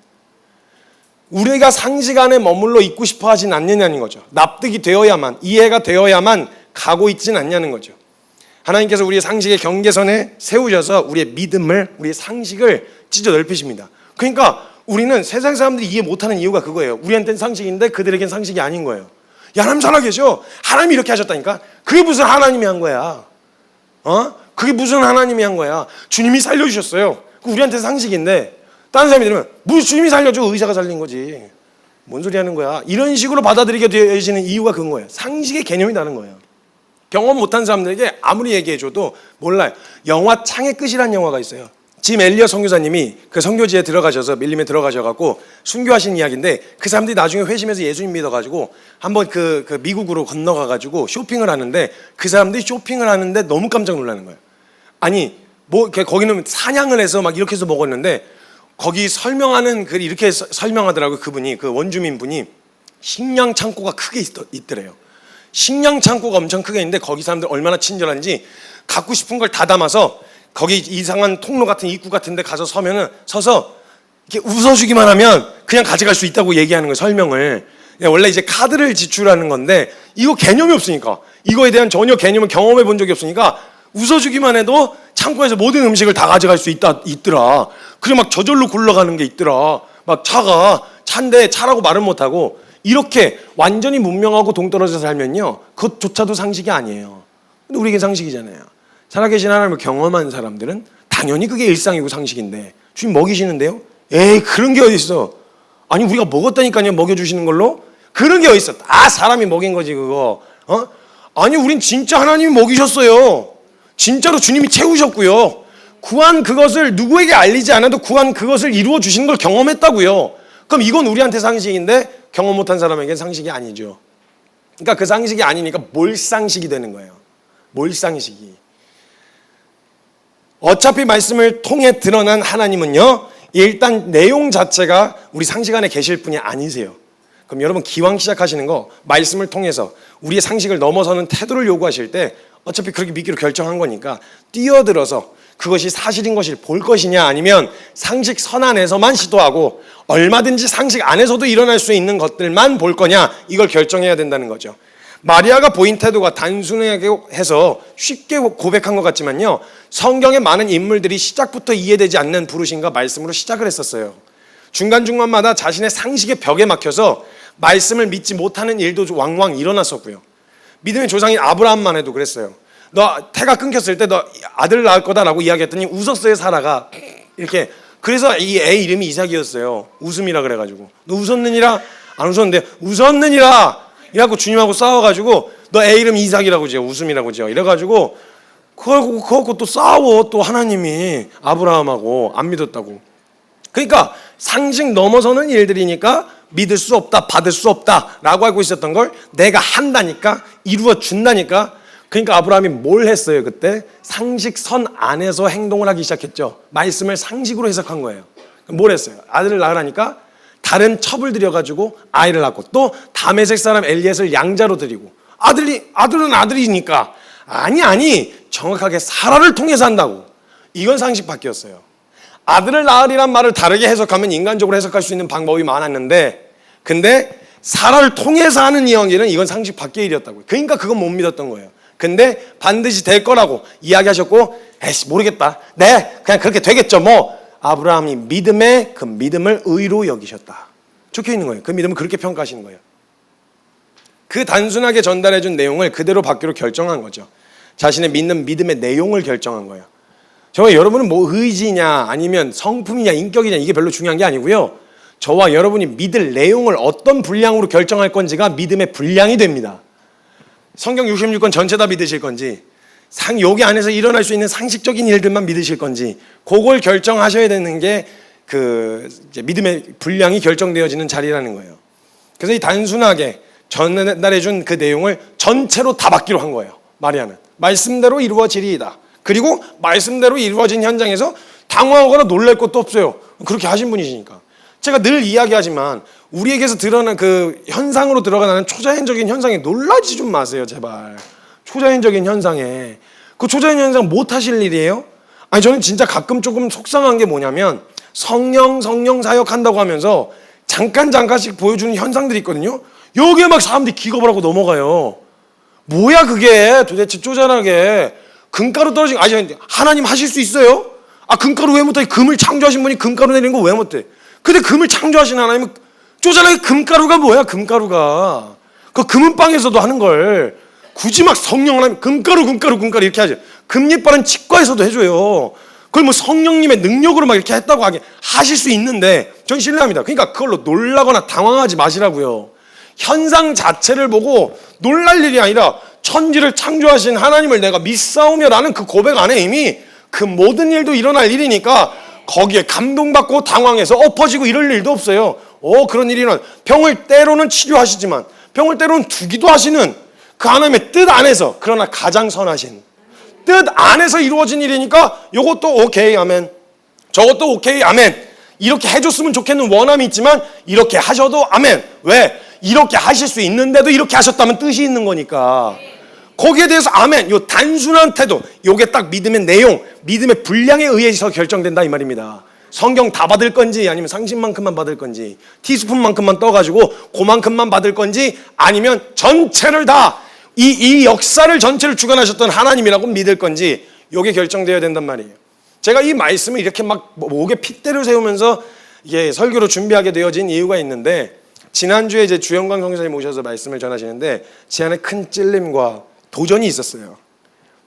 [SPEAKER 1] 우리가 상식 안에 머물러 있고 싶어 하진 않느냐는 거죠. 납득이 되어야만, 이해가 되어야만 가고 있진 않냐는 거죠. 하나님께서 우리의 상식의 경계선에 세우셔서 우리의 믿음을, 우리의 상식을 찢어 넓히십니다. 그러니까 우리는 세상 사람들이 이해 못하는 이유가 그거예요. 우리한테는 상식인데 그들에겐 상식이 아닌 거예요. 야, 하나님 살아계셔. 하나님이 이렇게 하셨다니까. 그게 무슨 하나님이 한 거야? 그게 무슨 하나님이 한 거야? 주님이 살려주셨어요. 우리한테 상식인데 다른 사람이 들으면 무슨 주님이 살려줘, 의사가 살린 거지. 뭔 소리 하는 거야? 이런 식으로 받아들이게 되어지는 이유가 그건 거예요. 상식의 개념이 다른 거예요. 경험 못한 사람들에게 아무리 얘기해줘도 몰라요. 영화 창의 끝이라는 영화가 있어요. 짐 엘리엇 선교사님이 그 선교지에 들어가셔서, 밀림에 들어가셔갖고 순교하신 이야기인데, 그 사람들이 나중에 회심해서 예수님 믿어가지고 한번 그 미국으로 건너가가지고 쇼핑을 하는데, 그 사람들이 쇼핑을 하는데 너무 깜짝 놀라는 거예요. 아니 뭐 거기는 사냥을 해서 막 이렇게 해서 먹었는데 거기 설명하는 글이 이렇게 설명하더라고요. 그분이, 그 원주민 분이 식량 창고가 크게 있더래요. 식량 창고가 엄청 크게 있는데 거기 사람들 얼마나 친절한지 갖고 싶은 걸 다 담아서 거기 이상한 통로 같은 입구 같은 데 가서 서서 이렇게 웃어주기만 하면 그냥 가져갈 수 있다고 얘기하는 거예요. 설명을. 원래 이제 카드를 지출하는 건데 이거 개념이 없으니까, 이거에 대한 전혀 개념을 경험해 본 적이 없으니까 웃어주기만 해도 창고에서 모든 음식을 다 가져갈 수 있더라. 그래 막 저절로 굴러가는 게 있더라. 막 차인데 차라고 말은 못하고 이렇게 완전히 문명하고 동떨어져 살면요, 그것조차도 상식이 아니에요. 근데 우리에게 상식이잖아요. 살아계신 하나님을 경험한 사람들은 당연히 그게 일상이고 상식인데, 주님 먹이시는데요? 에이, 그런 게 어디 있어? 아니 우리가 먹었다니까요, 먹여주시는 걸로? 그런 게 어디 있어? 다 사람이 먹인 거지 그거. 아니 우린 진짜 하나님이 먹이셨어요. 진짜로 주님이 채우셨고요. 구한 그것을 누구에게 알리지 않아도 구한 그것을 이루어 주시는 걸 경험했다고요. 그럼 이건 우리한테 상식인데 경험 못한 사람에게는 상식이 아니죠. 그러니까 그 상식이 아니니까 몰상식이 되는 거예요. 몰상식이. 어차피 말씀을 통해 드러난 하나님은요, 일단 내용 자체가 우리 상식 안에 계실 분이 아니세요. 그럼 여러분 기왕 시작하시는 거, 말씀을 통해서 우리의 상식을 넘어서는 태도를 요구하실 때 어차피 그렇게 믿기로 결정한 거니까 뛰어들어서 그것이 사실인 것을 볼 것이냐, 아니면 상식 선 안에서만 시도하고 얼마든지 상식 안에서도 일어날 수 있는 것들만 볼 거냐, 이걸 결정해야 된다는 거죠. 마리아가 보인 태도가 단순하게 해서 쉽게 고백한 것 같지만요, 성경의 많은 인물들이 시작부터 이해되지 않는 부르심과 말씀으로 시작을 했었어요. 중간중간마다 자신의 상식의 벽에 막혀서 말씀을 믿지 못하는 일도 왕왕 일어났었고요. 믿음의 조상인 아브라함만 해도 그랬어요. 너 태가 끊겼을 때 너 아들 낳을 거다라고 이야기했더니 웃었어요, 사라가. 이렇게. 그래서 이 애 이름이 이삭이었어요. 웃음이라 그래가지고. 너 웃었느니라? 안 웃었는데 웃었느니라 이래갖고 주님하고 싸워가지고 너 애 이름 이삭이라고 지어, 웃음이라고 지어, 이래가지고 그거 또 싸워. 또 하나님이 아브라함하고 안 믿었다고. 그러니까 상식 넘어서는 일들이니까 믿을 수 없다, 받을 수 없다 라고 알고 있었던 걸 내가 한다니까, 이루어 준다니까, 그러니까 아브라함이 뭘 했어요? 그때 상식선 안에서 행동을 하기 시작했죠. 말씀을 상식으로 해석한 거예요. 뭘 했어요? 아들을 낳으라니까 다른 첩을 들여가지고 아이를 낳고, 또 다메섹 사람 엘리엣을 양자로 드리고, 아들은 아들이니까 아니 정확하게 사라를 통해서 한다고. 이건 상식 바뀌었어요. 아들을 낳으리란 말을 다르게 해석하면 인간적으로 해석할 수 있는 방법이 많았는데, 근데 사라를 통해서 하는 이야기는 이건 상식 밖의 일이었다고요. 그러니까 그건 못 믿었던 거예요. 근데 반드시 될 거라고 이야기하셨고, 에이씨 모르겠다, 네 그냥 그렇게 되겠죠 뭐. 아브라함이 믿음에 그 믿음을 의로 여기셨다 적혀 있는 거예요. 그 믿음을 그렇게 평가하시는 거예요. 그 단순하게 전달해 준 내용을 그대로 받기로 결정한 거죠. 자신의 믿는 믿음의 내용을 결정한 거예요. 저와 여러분은 뭐 의지냐 아니면 성품이냐 인격이냐 이게 별로 중요한 게 아니고요. 저와 여러분이 믿을 내용을 어떤 분량으로 결정할 건지가 믿음의 분량이 됩니다. 성경 66권 전체 다 믿으실 건지, 여기 안에서 일어날 수 있는 상식적인 일들만 믿으실 건지, 그걸 결정하셔야 되는 게 이제 믿음의 분량이 결정되어지는 자리라는 거예요. 그래서 이 단순하게 전달해 준 그 내용을 전체로 다 받기로 한 거예요. 마리아는 말씀대로 이루어지리이다. 그리고 말씀대로 이루어진 현장에서 당황하거나 놀랄 것도 없어요. 그렇게 하신 분이시니까. 제가 늘 이야기하지만 우리에게서 드러난 그 현상으로 들어가는 초자연적인 현상에 놀라지 좀 마세요, 제발. 초자연적인 현상에. 그 초자연 현상 못 하실 일이에요? 아니, 저는 진짜 가끔 조금 속상한 게 뭐냐면 성령 사역한다고 하면서 잠깐씩 보여주는 현상들이 있거든요. 여기에 막 사람들이 기겁을 하고 넘어가요. 뭐야 그게 도대체 쪼잔하게. 금가루 떨어진 거, 아니 하나님 하실 수 있어요? 아, 금가루 왜 못해? 금을 창조하신 분이 금가루 내리는 거 왜 못해? 근데 금을 창조하신 하나님은 쪼잔하게 금가루가 뭐야? 금가루가 그 금은방에서도 하는 걸 굳이 막 성령 하나님 금가루 이렇게 하죠. 금리빠는 치과에서도 해줘요. 그걸 뭐 성령님의 능력으로 막 이렇게 했다고 하실 수 있는데 전 신뢰합니다. 그러니까 그걸로 놀라거나 당황하지 마시라고요. 현상 자체를 보고 놀랄 일이 아니라 천지를 창조하신 하나님을 내가 믿사오며라는 그 고백 안에 이미 그 모든 일도 일어날 일이니까 거기에 감동받고 당황해서 엎어지고 이럴 일도 없어요. 그런 일이는 병을 때로는 치료하시지만 병을 때로는 두기도 하시는 그 하나님의 뜻 안에서, 그러나 가장 선하신 뜻 안에서 이루어진 일이니까 이것도 오케이 아멘, 저것도 오케이 아멘, 이렇게 해줬으면 좋겠는 원함이 있지만 이렇게 하셔도 아멘. 왜? 이렇게 하실 수 있는데도 이렇게 하셨다면 뜻이 있는 거니까 거기에 대해서 아멘. 요 단순한 태도, 요게 딱 믿음의 내용, 믿음의 분량에 의해서 결정된다 이 말입니다. 성경 다 받을 건지 아니면 상식만큼만 받을 건지, 티스푼만큼만 떠가지고 그만큼만 받을 건지, 아니면 전체를 다 이 역사를 전체를 주관하셨던 하나님이라고 믿을 건지, 요게 결정되어야 된단 말이에요. 제가 이 말씀을 이렇게 막 목에 핏대를 세우면서 이게 설교로 준비하게 되어진 이유가 있는데, 지난주에 이제 주영광 성사님 오셔서 말씀을 전하시는데 제 안에 큰 찔림과 도전이 있었어요.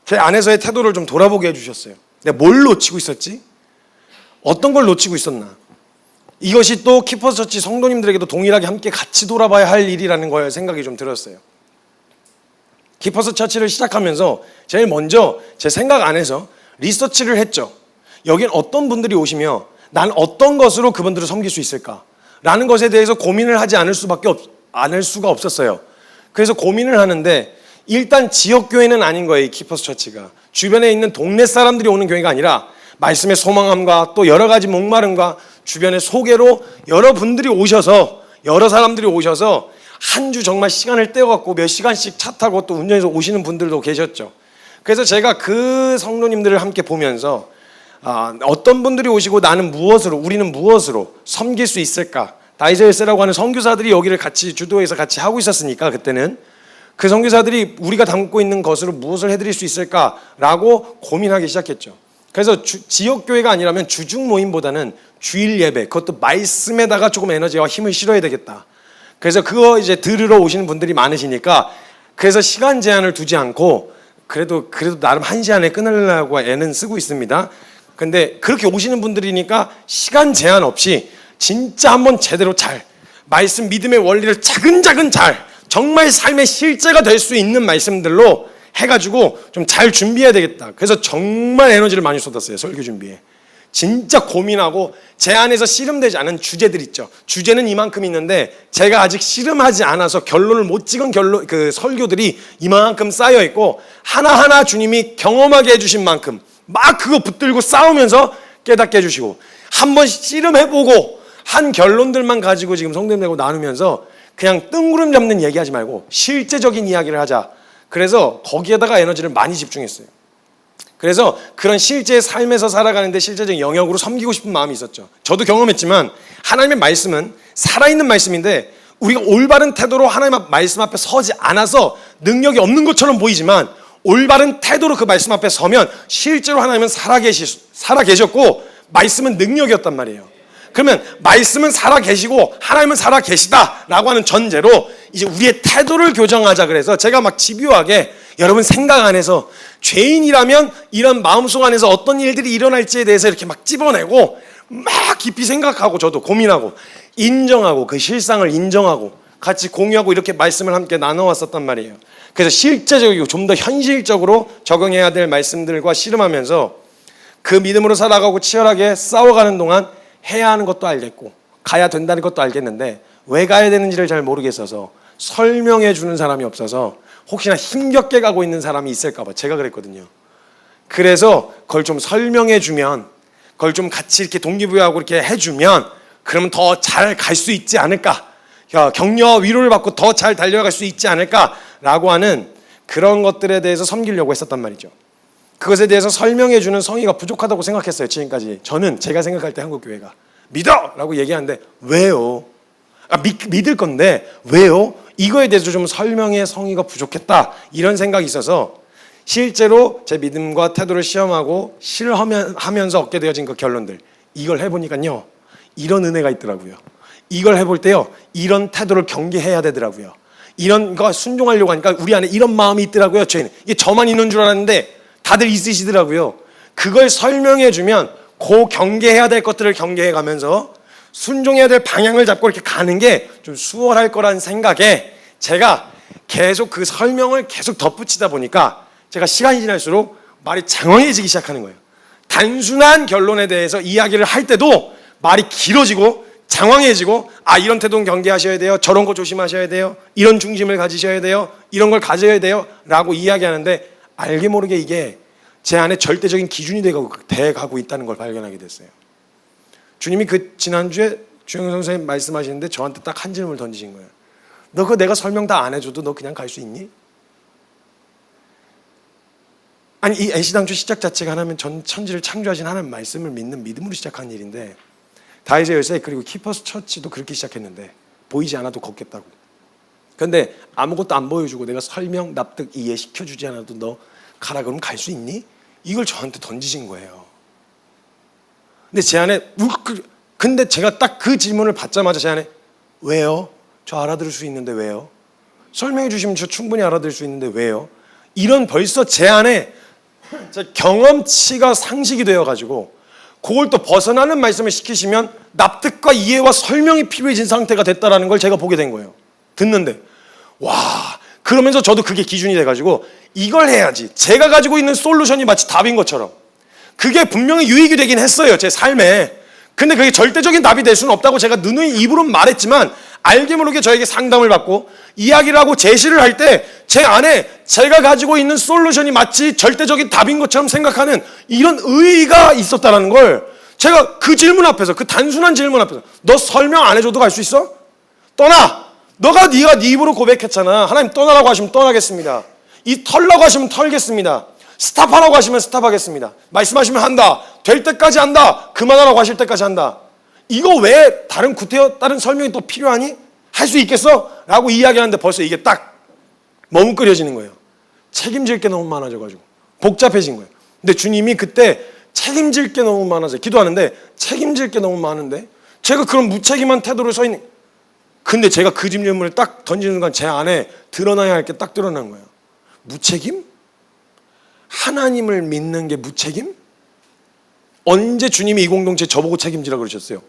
[SPEAKER 1] 제 안에서의 태도를 좀 돌아보게 해주셨어요. 내가 뭘 놓치고 있었지? 어떤 걸 놓치고 있었나? 이것이 또 키퍼스 처치 성도님들에게도 동일하게 함께 같이 돌아봐야 할 일이라는 걸 생각이 좀 들었어요. 키퍼스 처치를 시작하면서 제일 먼저 제 생각 안에서 리서치를 했죠. 여긴 어떤 분들이 오시며 난 어떤 것으로 그분들을 섬길 수 있을까? 라는 것에 대해서 고민을 하지 않을 수가 없었어요. 그래서 고민을 하는데 일단 지역교회는 아닌 거예요. 이 키퍼스 처치가 주변에 있는 동네 사람들이 오는 교회가 아니라 말씀의 소망함과 또 여러 가지 목마름과 주변의 소개로 여러분들이 오셔서, 여러 사람들이 오셔서 한 주 정말 시간을 떼어갖고 몇 시간씩 차 타고 또 운전해서 오시는 분들도 계셨죠. 그래서 제가 그 성도님들을 함께 보면서 어떤 분들이 오시고 우리는 무엇으로 섬길 수 있을까? 다이저스라고 하는 선교사들이 여기를 같이 주도해서 같이 하고 있었으니까 그때는 그 선교사들이 우리가 담고 있는 것으로 무엇을 해드릴 수 있을까라고 고민하기 시작했죠. 그래서 지역교회가 아니라면 주중 모임보다는 주일 예배, 그것도 말씀에다가 조금 에너지와 힘을 실어야 되겠다. 그래서 그거 이제 들으러 오시는 분들이 많으시니까 그래서 시간 제한을 두지 않고 그래도 나름 1시 안에 끊으려고 애는 쓰고 있습니다. 근데 그렇게 오시는 분들이니까 시간 제한 없이 진짜 한번 제대로 잘 말씀 믿음의 원리를 차근차근 잘 정말 삶의 실제가 될 수 있는 말씀들로 해가지고 좀 잘 준비해야 되겠다. 그래서 정말 에너지를 많이 쏟았어요. 설교 준비에. 진짜 고민하고 제 안에서 씨름되지 않은 주제들 있죠. 주제는 이만큼 있는데 제가 아직 씨름하지 않아서 결론을 못 찍은 그 설교들이 이만큼 쌓여 있고, 하나하나 주님이 경험하게 해주신 만큼 막 그거 붙들고 싸우면서 깨닫게 해주시고, 한번 씨름해보고 한 결론들만 가지고 지금 성도님들하고 나누면서 그냥 뜬구름 잡는 얘기하지 말고 실제적인 이야기를 하자. 그래서 거기에다가 에너지를 많이 집중했어요. 그래서 그런 실제 삶에서 살아가는데 실제적인 영역으로 섬기고 싶은 마음이 있었죠. 저도 경험했지만 하나님의 말씀은 살아있는 말씀인데 우리가 올바른 태도로 하나님의 말씀 앞에 서지 않아서 능력이 없는 것처럼 보이지만, 올바른 태도로 그 말씀 앞에 서면 실제로 하나님은 살아계셨고 말씀은 능력이었단 말이에요. 그러면 말씀은 살아계시고 하나님은 살아계시다라고 하는 전제로 이제 우리의 태도를 교정하자. 그래서 제가 막 집요하게 여러분 생각 안에서 죄인이라면 이런 마음속 안에서 어떤 일들이 일어날지에 대해서 이렇게 막 찝어내고 막 깊이 생각하고, 저도 고민하고 인정하고 그 실상을 인정하고 같이 공유하고 이렇게 말씀을 함께 나눠왔었단 말이에요. 그래서 실제적이고 좀 더 현실적으로 적용해야 될 말씀들과 씨름하면서 그 믿음으로 살아가고 치열하게 싸워가는 동안 해야 하는 것도 알겠고 가야 된다는 것도 알겠는데 왜 가야 되는지를 잘 모르겠어서 설명해 주는 사람이 없어서 혹시나 힘겹게 가고 있는 사람이 있을까 봐 제가 그랬거든요. 그래서 그걸 좀 설명해 주면, 그걸 좀 같이 이렇게 동기부여하고 이렇게 해주면 그러면 더 잘 갈 수 있지 않을까, 격려와 위로를 받고 더 잘 달려갈 수 있지 않을까라고 하는 그런 것들에 대해서 섬기려고 했었단 말이죠. 그것에 대해서 설명해 주는 성의가 부족하다고 생각했어요. 지금까지 저는 제가 생각할 때 한국교회가 믿어! 라고 얘기하는데 왜요? 믿을 건데 왜요? 이거에 대해서 좀 설명의 성의가 부족했다, 이런 생각이 있어서 실제로 제 믿음과 태도를 시험하고 실험하면서 얻게 되어진 그 결론들, 이걸 해보니까요 이런 은혜가 있더라고요. 이걸 해볼 때요 이런 태도를 경계해야 되더라고요. 이런 거 순종하려고 하니까 우리 안에 이런 마음이 있더라고요. 저희는 이게 저만 있는 줄 알았는데 다들 있으시더라고요. 그걸 설명해 주면 그 경계해야 될 것들을 경계해 가면서 순종해야 될 방향을 잡고 이렇게 가는 게 좀 수월할 거라는 생각에 제가 계속 그 설명을 계속 덧붙이다 보니까 제가 시간이 지날수록 말이 장황해지기 시작하는 거예요. 단순한 결론에 대해서 이야기를 할 때도 말이 길어지고 장황해지고, 이런 태도는 경계하셔야 돼요, 저런 거 조심하셔야 돼요, 이런 중심을 가지셔야 돼요, 이런 걸 가져야 돼요 라고 이야기하는데 알게 모르게 이게 제 안에 절대적인 기준이 돼가고 있다는 걸 발견하게 됐어요. 주님이 그 지난주에 주영선 선생님 말씀하시는데 저한테 딱 한 질문을 던지신 거예요. 너 그거 내가 설명 다 안 해줘도 너 그냥 갈 수 있니? 아니, 이 애시당초 시작 자체가 하나님 천지를 창조하신 하나님 말씀을 믿는 믿음으로 시작한 일인데, 다윗의 열쇠 그리고 키퍼스 처치도 그렇게 시작했는데 보이지 않아도 걷겠다고. 그런데 아무것도 안 보여주고 내가 설명, 납득, 이해시켜주지 않아도 너 가라 그러면 갈 수 있니? 이걸 저한테 던지신 거예요. 근데 제 안에 근데 제가 딱 그 질문을 받자마자 제 안에 왜요? 저 알아들을 수 있는데 왜요? 설명해 주시면 저 충분히 알아들을 수 있는데 왜요? 이런 벌써 제 안에 경험치가 상식이 되어가지고 그걸 또 벗어나는 말씀을 시키시면 납득과 이해와 설명이 필요해진 상태가 됐다라는 걸 제가 보게 된 거예요. 듣는데 와, 그러면서 저도 그게 기준이 돼가지고 이걸 해야지, 제가 가지고 있는 솔루션이 마치 답인 것처럼 그게 분명히 유익이 되긴 했어요 제 삶에. 근데 그게 절대적인 답이 될 수는 없다고 제가 누누이 입으로는 말했지만 알게 모르게 저에게 상담을 받고 이야기를 하고 제시를 할 때 제 안에 제가 가지고 있는 솔루션이 마치 절대적인 답인 것처럼 생각하는 이런 의의가 있었다는 걸 제가 그 질문 앞에서, 그 단순한 질문 앞에서 너 설명 안 해줘도 갈 수 있어? 떠나! 네가 네 입으로 고백했잖아. 하나님 떠나라고 하시면 떠나겠습니다. 이 털라고 하시면 털겠습니다. 스탑하라고 하시면 스탑하겠습니다. 말씀하시면 한다. 될 때까지 한다. 그만하라고 하실 때까지 한다. 이거 왜 다른 다른 설명이 또 필요하니? 할 수 있겠어? 라고 이야기하는데 벌써 이게 딱 머뭇거려지는 거예요. 책임질 게 너무 많아져가지고 복잡해진 거예요. 근데 주님이 그때 책임질 게 너무 많아서 기도하는데 책임질 게 너무 많은데 제가 그런 무책임한 태도로 서 있는, 근데 제가 그 질문을 딱 던지는 순간 제 안에 드러나야 할 게 딱 드러난 거예요. 무책임? 하나님을 믿는 게 무책임? 언제 주님이 이 공동체 저보고 책임지라고 그러셨어요?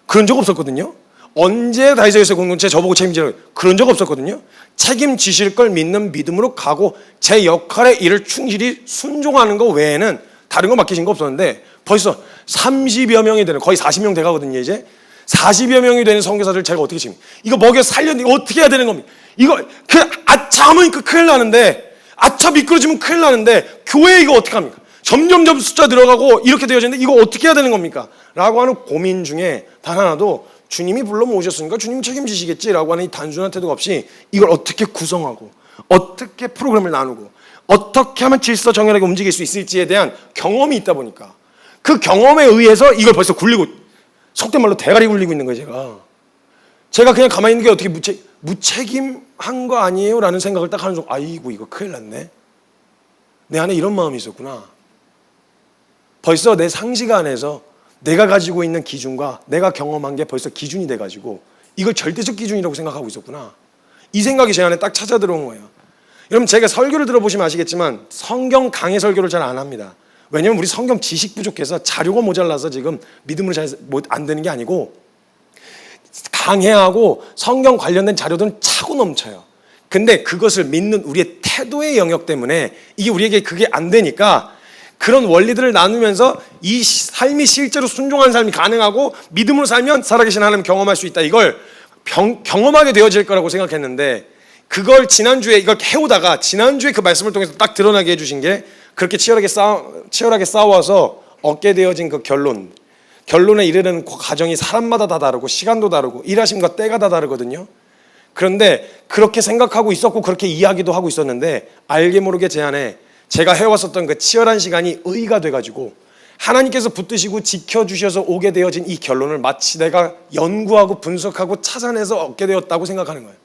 [SPEAKER 1] 그런 적 없었거든요. 언제 다윗의 열쇠 공동체 저보고 책임지라고, 그런 적 없었거든요. 책임지실 걸 믿는 믿음으로 가고 제 역할에 이를 충실히 순종하는 거 외에는 다른 거 맡기신 거 없었는데 벌써 30여 명이 되는, 거의 40명 돼가거든요 이제. 40여 명이 되는 선교사들 제가 어떻게 지금 이거 먹여 살렸는데 이거 어떻게 해야 되는 겁니까? 이거 아차 하면 큰일 나는데, 아차 미끄러지면 큰일 나는데 교회 이거 어떻게 합니까? 점점점 숫자 늘어가고 이렇게 되어지는데 이거 어떻게 해야 되는 겁니까? 라고 하는 고민 중에 단 하나도 주님이 불러 모으셨으니까 주님 책임지시겠지라고 하는 이 단순한 태도가 없이 이걸 어떻게 구성하고 어떻게 프로그램을 나누고 어떻게 하면 질서 정연하게 움직일 수 있을지에 대한 경험이 있다 보니까 그 경험에 의해서 이걸 벌써 굴리고, 속된 말로 대가리 굴리고 있는 거예요. 제가 그냥 가만히 있는 게 어떻게 무책임한 거 아니에요? 라는 생각을 딱 하는 순간, 아이고 이거 큰일 났네. 내 안에 이런 마음이 있었구나. 벌써 내 상식 안에서 내가 가지고 있는 기준과 내가 경험한 게 벌써 기준이 돼가지고 이걸 절대적 기준이라고 생각하고 있었구나. 이 생각이 제 안에 딱 찾아 들어온 거예요. 여러분, 제가 설교를 들어보시면 아시겠지만 성경 강해 설교를 잘 안 합니다. 왜냐면 우리 성경 지식 부족해서 자료가 모자라서 지금 믿음으로 잘 안 되는 게 아니고, 강해하고 성경 관련된 자료들은 차고 넘쳐요. 근데 그것을 믿는 우리의 태도의 영역 때문에 이게 우리에게 그게 안 되니까 그런 원리들을 나누면서 이 삶이 실제로 순종한 삶이 가능하고 믿음으로 살면 살아계신 하나님 경험할 수 있다, 이걸 경험하게 되어질 거라고 생각했는데, 그걸 지난주에 이걸 해오다가 지난주에 그 말씀을 통해서 딱 드러나게 해주신 게 그렇게 치열하게 싸워서 얻게 되어진 그 결론에 이르는 과정이 사람마다 다 다르고 시간도 다르고 일하심과 때가 다 다르거든요. 그런데 그렇게 생각하고 있었고 그렇게 이야기도 하고 있었는데, 알게 모르게 제 안에 제가 해왔었던 그 치열한 시간이 의의가 돼가지고 하나님께서 붙드시고 지켜주셔서 오게 되어진 이 결론을 마치 내가 연구하고 분석하고 찾아내서 얻게 되었다고 생각하는 거예요.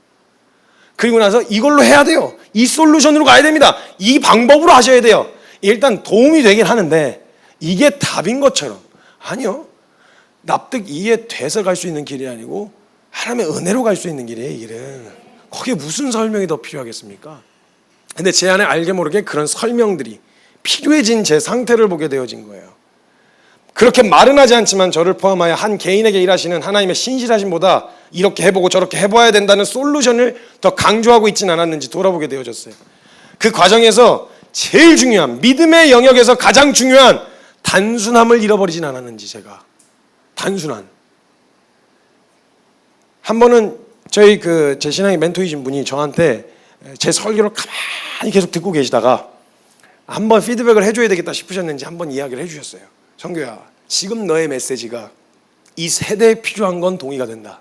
[SPEAKER 1] 그리고 나서 이걸로 해야 돼요. 이 솔루션으로 가야 됩니다. 이 방법으로 하셔야 돼요. 일단 도움이 되긴 하는데 이게 답인 것처럼, 아니요, 납득 이해돼서 갈 수 있는 길이 아니고 하나님의 은혜로 갈 수 있는 길이에요. 이 길은 거기에 무슨 설명이 더 필요하겠습니까? 근데 제 안에 알게 모르게 그런 설명들이 필요해진 제 상태를 보게 되어진 거예요. 그렇게 말은 하지 않지만 저를 포함하여 한 개인에게 일하시는 하나님의 신실하심보다 이렇게 해보고 저렇게 해봐야 된다는 솔루션을 더 강조하고 있진 않았는지 돌아보게 되어졌어요. 그 과정에서 제일 중요한, 믿음의 영역에서 가장 중요한 단순함을 잃어버리진 않았는지, 제가 단순한. 한 번은 저희 제 신앙의 멘토이신 분이 저한테 제 설교를 가만히 계속 듣고 계시다가 한번 피드백을 해줘야 되겠다 싶으셨는지 한번 이야기를 해주셨어요. 성교야, 지금 너의 메시지가 이 세대에 필요한 건 동의가 된다.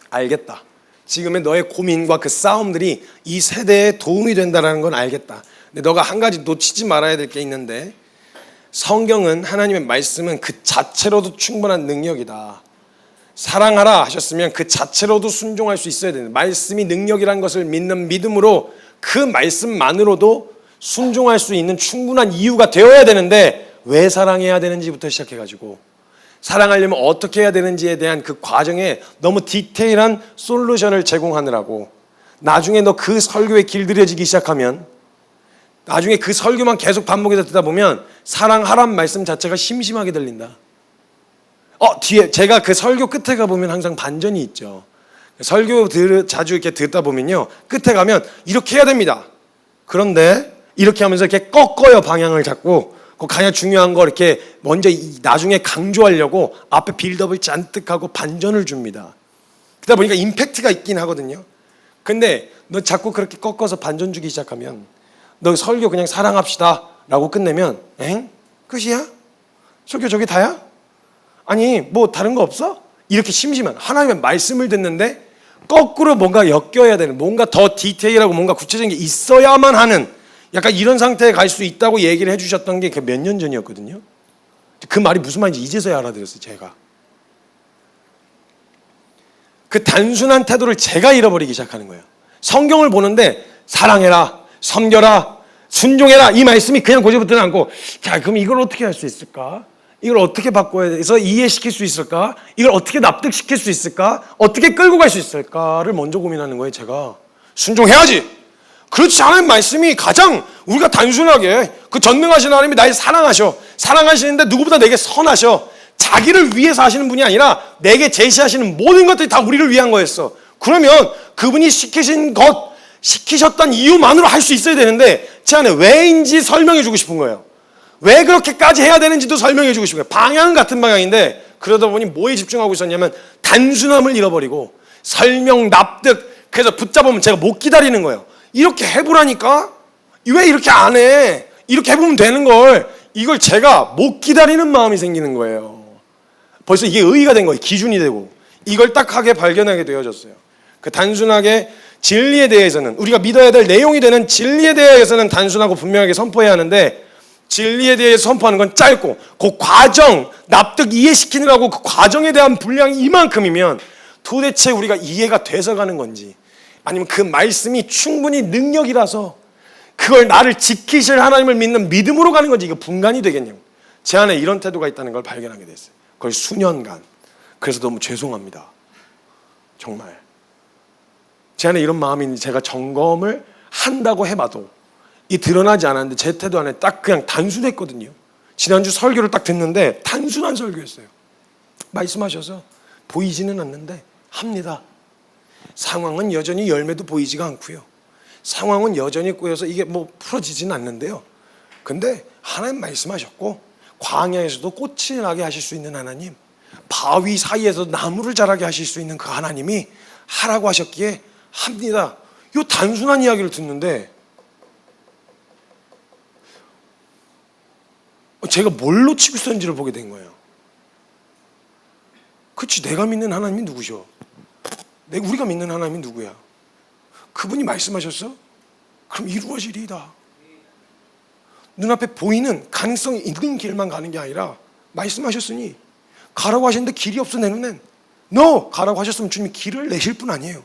[SPEAKER 1] 알겠다. 지금의 너의 고민과 그 싸움들이 이 세대에 도움이 된다는 건 알겠다. 근데 너가 한 가지 놓치지 말아야 될 게 있는데, 성경은, 하나님의 말씀은 그 자체로도 충분한 능력이다. 사랑하라 하셨으면 그 자체로도 순종할 수 있어야 된다. 말씀이 능력이란 것을 믿는 믿음으로 그 말씀만으로도 순종할 수 있는 충분한 이유가 되어야 되는데, 왜 사랑해야 되는지부터 시작해가지고 사랑하려면 어떻게 해야 되는지에 대한 그 과정에 너무 디테일한 솔루션을 제공하느라고 나중에 너 그 설교에 길들여지기 시작하면, 나중에 그 설교만 계속 반복해서 듣다 보면 사랑하란 말씀 자체가 심심하게 들린다. 뒤에 제가 그 설교 끝에 가보면 항상 반전이 있죠. 설교 자주 이렇게 듣다 보면요, 끝에 가면 이렇게 해야 됩니다. 그런데 이렇게 하면서 이렇게 꺾어요. 방향을 잡고 그 가장 중요한 거 이렇게 먼저 나중에 강조하려고 앞에 빌드업을 잔뜩 하고 반전을 줍니다. 그러다 보니까 임팩트가 있긴 하거든요. 근데 너 자꾸 그렇게 꺾어서 반전 주기 시작하면, 너 설교 그냥 사랑합시다 라고 끝내면, 끝이야? 설교 저게 다야? 아니 뭐 다른 거 없어? 이렇게 심심한, 하나님의 말씀을 듣는데 거꾸로 뭔가 엮여야 되는, 뭔가 더 디테일하고 뭔가 구체적인 게 있어야만 하는, 약간 이런 상태에 갈 수 있다고 얘기를 해주셨던 게 몇 년 전이었거든요. 그 말이 무슨 말인지 이제서야 알아들었어요. 제가 그 단순한 태도를 제가 잃어버리기 시작하는 거예요. 성경을 보는데 사랑해라, 섬겨라, 순종해라, 이 말씀이 그냥 고집부터는 않고, 자 그럼 이걸 어떻게 할 수 있을까? 이걸 어떻게 바꿔야 돼서 이해시킬 수 있을까? 이걸 어떻게 납득시킬 수 있을까? 어떻게 끌고 갈 수 있을까를 먼저 고민하는 거예요. 제가 순종해야지. 그렇지 않은 말씀이 가장 우리가 단순하게, 그 전능하신 하나님이 날 사랑하셔, 사랑하시는데 누구보다 내게 선하셔, 자기를 위해서 하시는 분이 아니라 내게 제시하시는 모든 것들이 다 우리를 위한 거였어. 그러면 그분이 시키셨던 이유만으로 할 수 있어야 되는데 제 안에 왜인지 설명해 주고 싶은 거예요. 왜 그렇게까지 해야 되는지도 설명해 주고 싶어요. 방향은 같은 방향인데 그러다 보니 뭐에 집중하고 있었냐면 단순함을 잃어버리고 설명, 납득, 그래서 붙잡으면 제가 못 기다리는 거예요. 이렇게 해보라니까? 왜 이렇게 안 해? 이렇게 해보면 되는 걸, 이걸 제가 못 기다리는 마음이 생기는 거예요. 벌써 이게 의의가 된 거예요. 기준이 되고. 이걸 딱 하게 발견하게 되어졌어요. 그 단순하게 진리에 대해서는, 우리가 믿어야 될 내용이 되는 진리에 대해서는 단순하고 분명하게 선포해야 하는데, 진리에 대해서 선포하는 건 짧고 그 과정, 납득, 이해시키느라고 그 과정에 대한 분량이 이만큼이면 도대체 우리가 이해가 돼서 가는 건지, 아니면 그 말씀이 충분히 능력이라서 그걸 나를 지키실 하나님을 믿는 믿음으로 가는 건지, 이거 분간이 되겠냐고. 제 안에 이런 태도가 있다는 걸 발견하게 됐어요. 그걸 수년간. 그래서 너무 죄송합니다. 정말 제 안에 이런 마음이 있는지 제가 점검을 한다고 해봐도 이 드러나지 않았는데, 제 태도 안에 딱 그냥 단순했거든요. 지난주 설교를 딱 듣는데 단순한 설교였어요. 말씀하셔서 보이지는 않는데 합니다. 상황은 여전히 열매도 보이지가 않고요. 상황은 여전히 꼬여서 이게 뭐 풀어지지는 않는데요. 근데 하나님 말씀하셨고, 광야에서도 꽃이 나게 하실 수 있는 하나님, 바위 사이에서 나무를 자라게 하실 수 있는 그 하나님이 하라고 하셨기에 합니다. 이 단순한 이야기를 듣는데 제가 뭘 놓치고 있었는지를 보게 된 거예요. 그렇지, 내가 믿는 하나님이 누구셔? 우리가 믿는 하나님이 누구야? 그분이 말씀하셨어? 그럼 이루어지리이다. 눈앞에 보이는 가능성이 있는 길만 가는 게 아니라 말씀하셨으니 가라고 하셨는데 길이 없어 내 눈엔. No! 가라고 하셨으면 주님이 길을 내실 분 아니에요.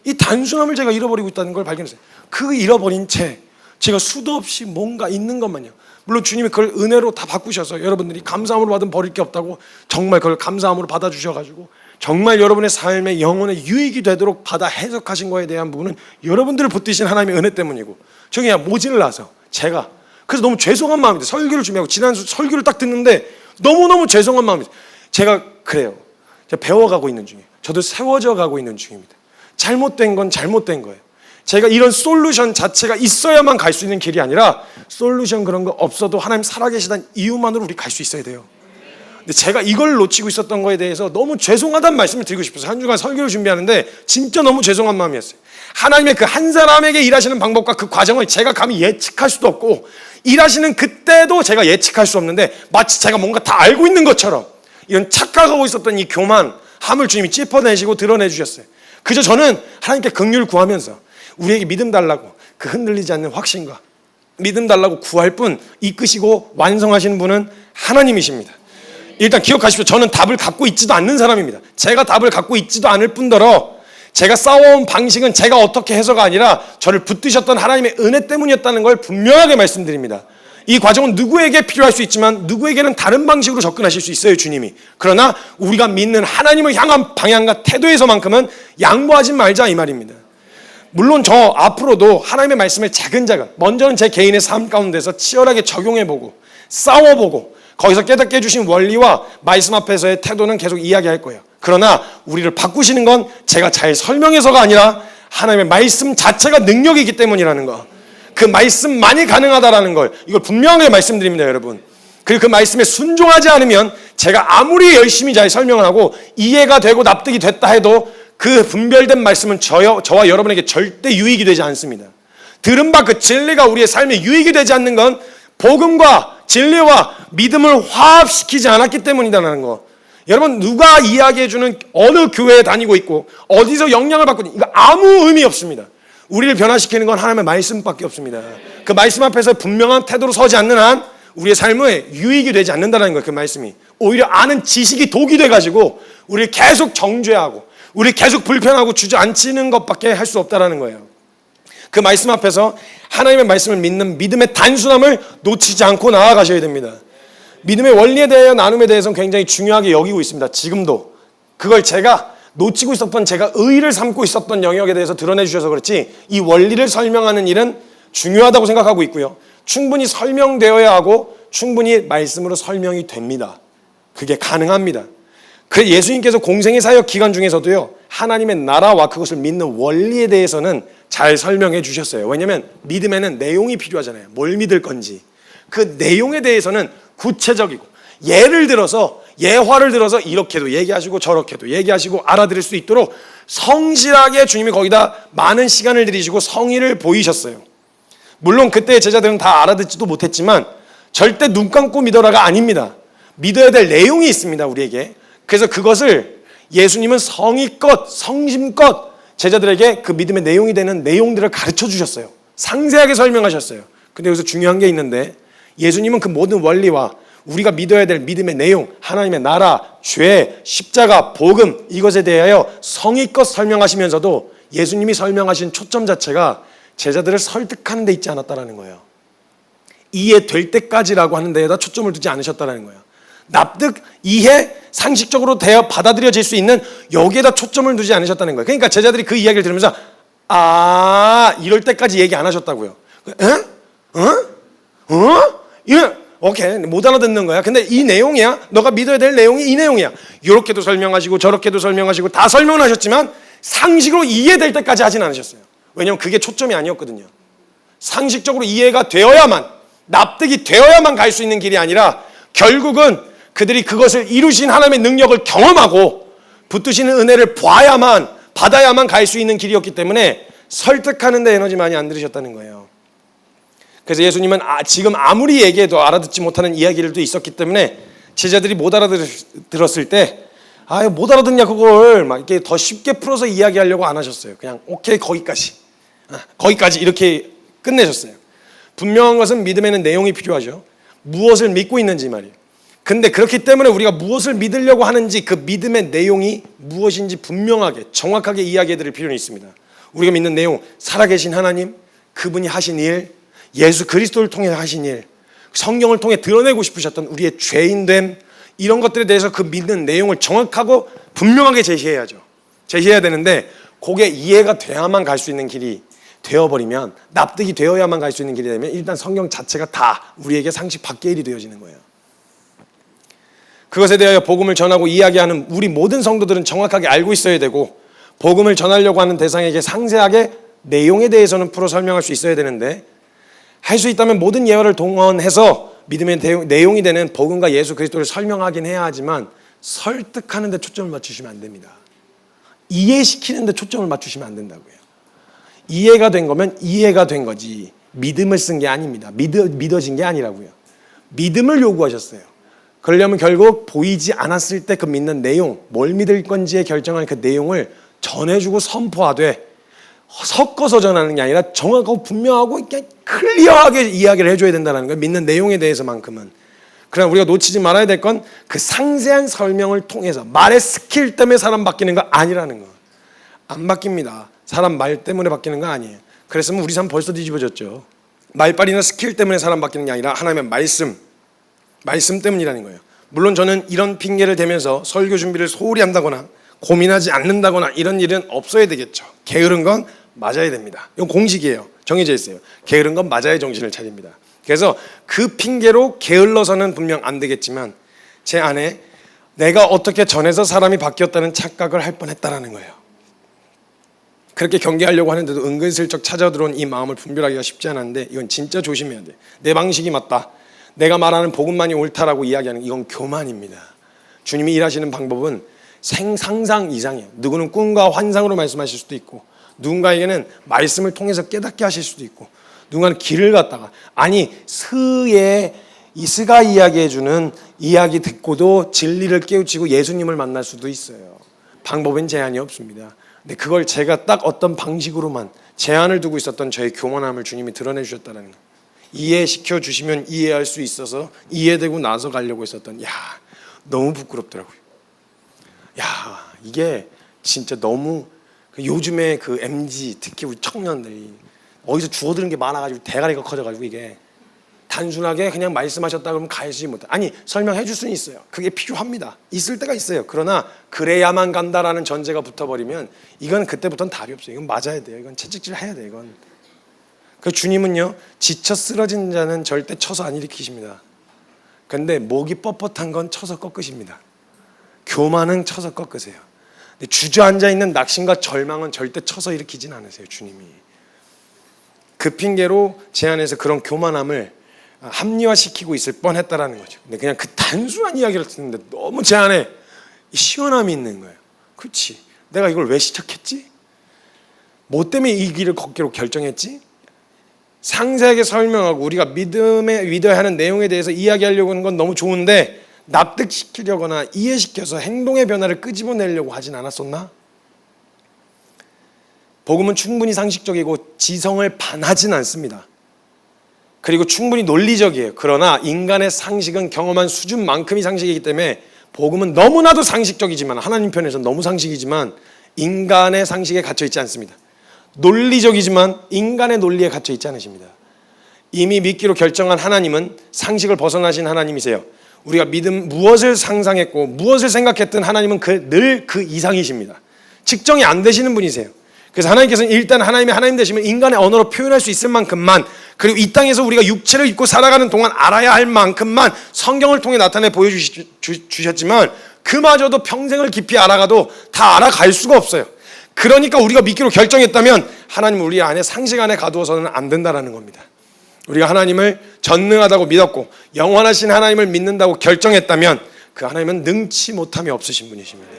[SPEAKER 1] 이 단순함을 제가 잃어버리고 있다는 걸 발견했어요. 그 잃어버린 채 제가 수도 없이 뭔가 있는 것만요. 물론 주님이 그걸 은혜로 다 바꾸셔서 여러분들이 감사함으로 받으면 버릴 게 없다고 정말 그걸 감사함으로 받아주셔가지고 정말 여러분의 삶의 영혼의 유익이 되도록 받아 해석하신 거에 대한 부분은 여러분들을 붙드신 하나님의 은혜 때문이고, 저 그냥 모질라서 제가 그래서 너무 죄송한 마음인데, 설교를 준비하고 지난 설교를 딱 듣는데 너무너무 죄송한 마음이, 제가 그래요. 제가 배워가고 있는 중이에요. 저도 세워져 가고 있는 중입니다. 잘못된 건 잘못된 거예요. 제가 이런 솔루션 자체가 있어야만 갈 수 있는 길이 아니라, 솔루션 그런 거 없어도 하나님 살아계시다는 이유만으로 우리 갈 수 있어야 돼요. 근데 제가 이걸 놓치고 있었던 거에 대해서 너무 죄송하다는 말씀을 드리고 싶어서 한 주간 설교를 준비하는데 진짜 너무 죄송한 마음이었어요. 하나님의 그 한 사람에게 일하시는 방법과 그 과정을 제가 감히 예측할 수도 없고, 일하시는 그때도 제가 예측할 수 없는데 마치 제가 뭔가 다 알고 있는 것처럼 이런 착각하고 있었던 이 교만함을 주님이 짚어내시고 드러내 주셨어요. 그저 저는 하나님께 긍휼을 구하면서 우리에게 믿음 달라고, 그 흔들리지 않는 확신과 믿음 달라고 구할 뿐, 이끄시고 완성하시는 분은 하나님이십니다. 일단 기억하십시오. 저는 답을 갖고 있지도 않는 사람입니다. 제가 답을 갖고 있지도 않을 뿐더러 제가 싸워온 방식은 제가 어떻게 해서가 아니라 저를 붙드셨던 하나님의 은혜 때문이었다는 걸 분명하게 말씀드립니다. 이 과정은 누구에게 필요할 수 있지만 누구에게는 다른 방식으로 접근하실 수 있어요, 주님이. 그러나 우리가 믿는 하나님을 향한 방향과 태도에서만큼은 양보하지 말자, 이 말입니다. 물론 저 앞으로도 하나님의 말씀을 차근차근, 먼저는 제 개인의 삶 가운데서 치열하게 적용해보고 싸워보고 거기서 깨닫게 해주신 원리와 말씀 앞에서의 태도는 계속 이야기할 거예요. 그러나 우리를 바꾸시는 건 제가 잘 설명해서가 아니라 하나님의 말씀 자체가 능력이기 때문이라는 거, 그 말씀만이 가능하다라는 걸, 이걸 분명하게 말씀드립니다, 여러분. 그리고 그 말씀에 순종하지 않으면 제가 아무리 열심히 잘 설명을 하고 이해가 되고 납득이 됐다 해도 그 분별된 말씀은 저와 여러분에게 절대 유익이 되지 않습니다. 들은 바 그 진리가 우리의 삶에 유익이 되지 않는 건 복음과 진리와 믿음을 화합시키지 않았기 때문이라는 거. 여러분, 누가 이야기해주는 어느 교회에 다니고 있고 어디서 영향을 받고 있고, 이거 아무 의미 없습니다. 우리를 변화시키는 건 하나님의 말씀밖에 없습니다. 그 말씀 앞에서 분명한 태도로 서지 않는 한 우리의 삶에 유익이 되지 않는다는 거예요. 그 말씀이 오히려 아는 지식이 독이 돼가지고 우리를 계속 정죄하고 우리를 계속 불편하고 주저앉히는 것밖에 할 수 없다는 거예요. 그 말씀 앞에서 하나님의 말씀을 믿는 믿음의 단순함을 놓치지 않고 나아가셔야 됩니다. 믿음의 원리에 대한 나눔에 대해서는 굉장히 중요하게 여기고 있습니다. 지금도 그걸 제가 놓치고 있었던, 제가 의의를 삼고 있었던 영역에 대해서 드러내 주셔서 그렇지, 이 원리를 설명하는 일은 중요하다고 생각하고 있고요. 충분히 설명되어야 하고 충분히 말씀으로 설명이 됩니다. 그게 가능합니다. 그래서 예수님께서 공생의 사역 기간 중에서도요, 하나님의 나라와 그것을 믿는 원리에 대해서는 잘 설명해 주셨어요. 왜냐하면 믿음에는 내용이 필요하잖아요. 뭘 믿을 건지. 그 내용에 대해서는 구체적이고 예를 들어서 예화를 들어서 이렇게도 얘기하시고 저렇게도 얘기하시고 알아들을 수 있도록 성실하게 주님이 거기다 많은 시간을 들이시고 성의를 보이셨어요. 물론 그때 제자들은 다 알아듣지도 못했지만 절대 눈 감고 믿어라가 아닙니다. 믿어야 될 내용이 있습니다, 우리에게. 그래서 그것을 예수님은 성의껏 성심껏 제자들에게 그 믿음의 내용이 되는 내용들을 가르쳐 주셨어요. 상세하게 설명하셨어요. 근데 여기서 중요한 게 있는데 예수님은 그 모든 원리와 우리가 믿어야 될 믿음의 내용, 하나님의 나라, 죄, 십자가, 복음 이것에 대하여 성의껏 설명하시면서도 예수님이 설명하신 초점 자체가 제자들을 설득하는 데 있지 않았다라는 거예요. 이해될 때까지라고 하는 데에다 초점을 두지 않으셨다는 거예요. 납득, 이해, 상식적으로 대어 받아들여질 수 있는 여기에다 초점을 두지 않으셨다는 거예요. 그러니까 제자들이 그 이야기를 들으면서 이럴 때까지 얘기 안 하셨다고요. 오케이, 못 알아듣는 거야. 근데 이 내용이야. 너가 믿어야 될 내용이 이 내용이야. 이렇게도 설명하시고 저렇게도 설명하시고 다 설명을 하셨지만 상식으로 이해될 때까지 하진 않으셨어요. 왜냐하면 그게 초점이 아니었거든요. 상식적으로 이해가 되어야만, 납득이 되어야만 갈 수 있는 길이 아니라 결국은 그들이 그것을 이루신 하나님의 능력을 경험하고 붙드시는 은혜를 봐야만, 받아야만 갈 수 있는 길이었기 때문에 설득하는 데 에너지 많이 안 들으셨다는 거예요. 그래서 예수님은 지금 아무리 얘기해도 알아듣지 못하는 이야기들도 있었기 때문에 제자들이 못 알아들었을 때 못 알아듣냐 그걸 막 이렇게 더 쉽게 풀어서 이야기하려고 안 하셨어요. 그냥 오케이 거기까지 이렇게 끝내셨어요. 분명한 것은 믿음에는 내용이 필요하죠. 무엇을 믿고 있는지 말이에요. 근데 그렇기 때문에 우리가 무엇을 믿으려고 하는지 그 믿음의 내용이 무엇인지 분명하게 정확하게 이야기해 드릴 필요는 있습니다. 우리가 믿는 내용, 살아계신 하나님, 그분이 하신 일, 예수 그리스도를 통해 하신 일, 성경을 통해 드러내고 싶으셨던 우리의 죄인됨, 이런 것들에 대해서 그 믿는 내용을 정확하고 분명하게 제시해야죠. 제시해야 되는데 그게 이해가 돼야만 갈 수 있는 길이 되어버리면, 납득이 되어야만 갈 수 있는 길이 되면 일단 성경 자체가 다 우리에게 상식 밖의 일이 되어지는 거예요. 그것에 대하여 복음을 전하고 이야기하는 우리 모든 성도들은 정확하게 알고 있어야 되고, 복음을 전하려고 하는 대상에게 상세하게 내용에 대해서는 풀어 설명할 수 있어야 되는데, 할 수 있다면 모든 예화를 동원해서 믿음의 내용이 되는 복음과 예수 그리스도를 설명하긴 해야 하지만 설득하는 데 초점을 맞추시면 안 됩니다. 이해시키는 데 초점을 맞추시면 안 된다고요. 이해가 된 거면 이해가 된 거지 믿음을 쓴 게 아닙니다. 믿어진 게 아니라고요. 믿음을 요구하셨어요. 그러려면 결국 보이지 않았을 때 그 믿는 내용, 뭘 믿을 건지에 결정한 그 내용을 전해주고 선포하되 섞어서 전하는 게 아니라 정확하고 분명하고 이렇게 클리어하게 이야기를 해줘야 된다는 거예요. 믿는 내용에 대해서만큼은. 그러나 우리가 놓치지 말아야 될 건 그 상세한 설명을 통해서 말의 스킬 때문에 사람 바뀌는 거 아니라는 거. 안 바뀝니다. 사람 말 때문에 바뀌는 거 아니에요. 그랬으면 우리 삶 벌써 뒤집어졌죠. 말빨이나 스킬 때문에 사람 바뀌는 게 아니라 하나님의 말씀 때문이라는 거예요. 물론 저는 이런 핑계를 대면서 설교 준비를 소홀히 한다거나 고민하지 않는다거나 이런 일은 없어야 되겠죠. 게으른 건 맞아야 됩니다. 이건 공식이에요. 정해져 있어요. 게으른 건 맞아야 정신을 차립니다. 그래서 그 핑계로 게을러서는 분명 안 되겠지만 제 안에 내가 어떻게 전해서 사람이 바뀌었다는 착각을 할 뻔했다라는 거예요. 그렇게 경계하려고 하는데도 은근슬쩍 찾아들어온 이 마음을 분별하기가 쉽지 않았는데 이건 진짜 조심해야 돼. 내 방식이 맞다, 내가 말하는 복음만이 옳다라고 이야기하는 이건 교만입니다. 주님이 일하시는 방법은 상상 이상이에요. 누구는 꿈과 환상으로 말씀하실 수도 있고, 누군가에게는 말씀을 통해서 깨닫게 하실 수도 있고, 누군가는 길을 갔다가 스가 이야기해주는 이야기 듣고도 진리를 깨우치고 예수님을 만날 수도 있어요. 방법엔 제한이 없습니다. 근데 그걸 제가 딱 어떤 방식으로만 제한을 두고 있었던 저의 교만함을 주님이 드러내 주셨다는 거예요. 이해시켜 주시면 이해할 수 있어서 이해되고 나서 가려고 했었던, 너무 부끄럽더라고요. 이게 진짜 너무 요즘에 그 MZ 특히 우리 청년들이 어디서 주워드는 게 많아가지고 대가리가 커져가지고 이게 단순하게 그냥 말씀하셨다 그러면 가지 못해. 설명해 줄 수는 있어요. 그게 필요합니다. 있을 때가 있어요. 그러나 그래야만 간다라는 전제가 붙어버리면 이건 그때부터는 답이 없어요. 이건 맞아야 돼요. 이건 채찍질 해야 돼요. 이건. 그 주님은요, 지쳐 쓰러진 자는 절대 쳐서 안 일으키십니다. 근데 목이 뻣뻣한 건 쳐서 꺾으십니다. 교만은 쳐서 꺾으세요. 근데 주저앉아 있는 낙심과 절망은 절대 쳐서 일으키진 않으세요. 주님이. 그 핑계로 제 안에서 그런 교만함을 합리화시키고 있을 뻔했다라는 거죠. 근데 그냥 그 단순한 이야기를 듣는데 너무 제 안에 시원함이 있는 거예요. 그렇지, 내가 이걸 왜 시작했지? 뭐 때문에 이 길을 걷기로 결정했지? 상세하게 설명하고 우리가 믿어야 하는 내용에 대해서 이야기하려고 하는 건 너무 좋은데 납득시키려거나 이해시켜서 행동의 변화를 끄집어내려고 하진 않았었나? 복음은 충분히 상식적이고 지성을 반하진 않습니다. 그리고 충분히 논리적이에요. 그러나 인간의 상식은 경험한 수준만큼이 상식이기 때문에 복음은 너무나도 상식적이지만, 하나님 편에서는 너무 상식이지만 인간의 상식에 갇혀있지 않습니다. 논리적이지만 인간의 논리에 갇혀있지 않으십니다. 이미 믿기로 결정한 하나님은 상식을 벗어나신 하나님이세요. 우리가 무엇을 상상했고 무엇을 생각했든 하나님은 늘 그 이상이십니다. 측정이 안 되시는 분이세요. 그래서 하나님께서는 일단 하나님의 하나님 되시면 인간의 언어로 표현할 수 있을 만큼만, 그리고 이 땅에서 우리가 육체를 입고 살아가는 동안 알아야 할 만큼만 성경을 통해 나타내 보여주셨지만 그마저도 평생을 깊이 알아가도 다 알아갈 수가 없어요. 그러니까 우리가 믿기로 결정했다면 하나님은 우리 안에 상식 안에 가두어서는 안 된다는 겁니다. 우리가 하나님을 전능하다고 믿었고 영원하신 하나님을 믿는다고 결정했다면 그 하나님은 능치 못함이 없으신 분이십니다.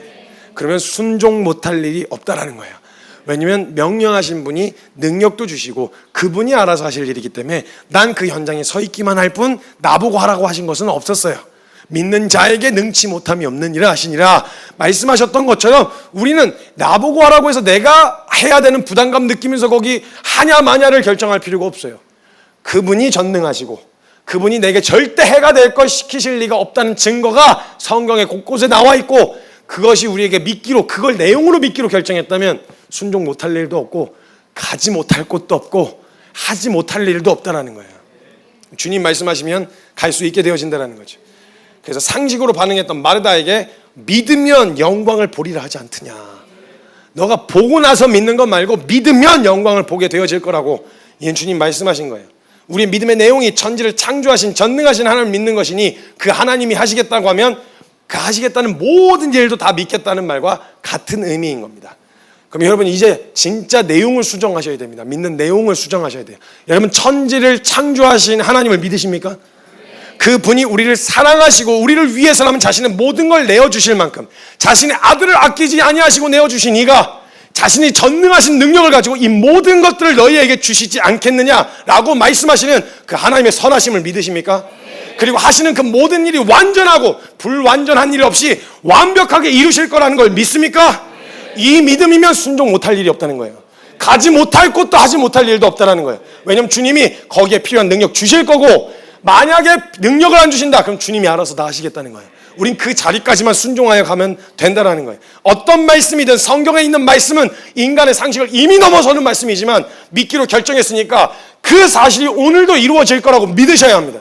[SPEAKER 1] 그러면 순종 못할 일이 없다라는 거예요. 왜냐하면 명령하신 분이 능력도 주시고 그분이 알아서 하실 일이기 때문에 난 그 현장에 서 있기만 할 뿐 나보고 하라고 하신 것은 없었어요. 믿는 자에게 능치 못함이 없는 일을 하시니라 말씀하셨던 것처럼 우리는 나보고 하라고 해서 내가 해야 되는 부담감 느끼면서 거기 하냐 마냐를 결정할 필요가 없어요. 그분이 전능하시고 그분이 내게 절대 해가 될 걸 시키실 리가 없다는 증거가 성경에 곳곳에 나와 있고, 그것이 우리에게 믿기로, 그걸 내용으로 믿기로 결정했다면 순종 못할 일도 없고 가지 못할 곳도 없고 하지 못할 일도 없다라는 거예요. 주님 말씀하시면 갈 수 있게 되어진다는 거죠. 그래서 상식으로 반응했던 마르다에게 믿으면 영광을 보리라 하지 않더냐. 너가 보고 나서 믿는 것 말고 믿으면 영광을 보게 되어질 거라고 이는 주님 말씀하신 거예요. 우리의 믿음의 내용이 천지를 창조하신 전능하신 하나님을 믿는 것이니 그 하나님이 하시겠다고 하면 그 하시겠다는 모든 일도 다 믿겠다는 말과 같은 의미인 겁니다. 그럼 여러분 이제 진짜 내용을 수정하셔야 됩니다. 믿는 내용을 수정하셔야 돼요. 여러분 천지를 창조하신 하나님을 믿으십니까? 그분이 우리를 사랑하시고 우리를 위해서라면 자신의 모든 걸 내어주실 만큼 자신의 아들을 아끼지 아니하시고 내어주신 이가 자신이 전능하신 능력을 가지고 이 모든 것들을 너희에게 주시지 않겠느냐라고 말씀하시는 그 하나님의 선하심을 믿으십니까? 그리고 하시는 그 모든 일이 완전하고 불완전한 일 없이 완벽하게 이루실 거라는 걸 믿습니까? 이 믿음이면 순종 못할 일이 없다는 거예요. 가지 못할 곳도 하지 못할 일도 없다는 거예요. 왜냐하면 주님이 거기에 필요한 능력 주실 거고, 만약에 능력을 안 주신다 그럼 주님이 알아서 다 하시겠다는 거예요. 우린 그 자리까지만 순종하여 가면 된다는 거예요. 어떤 말씀이든 성경에 있는 말씀은 인간의 상식을 이미 넘어서는 말씀이지만 믿기로 결정했으니까 그 사실이 오늘도 이루어질 거라고 믿으셔야 합니다.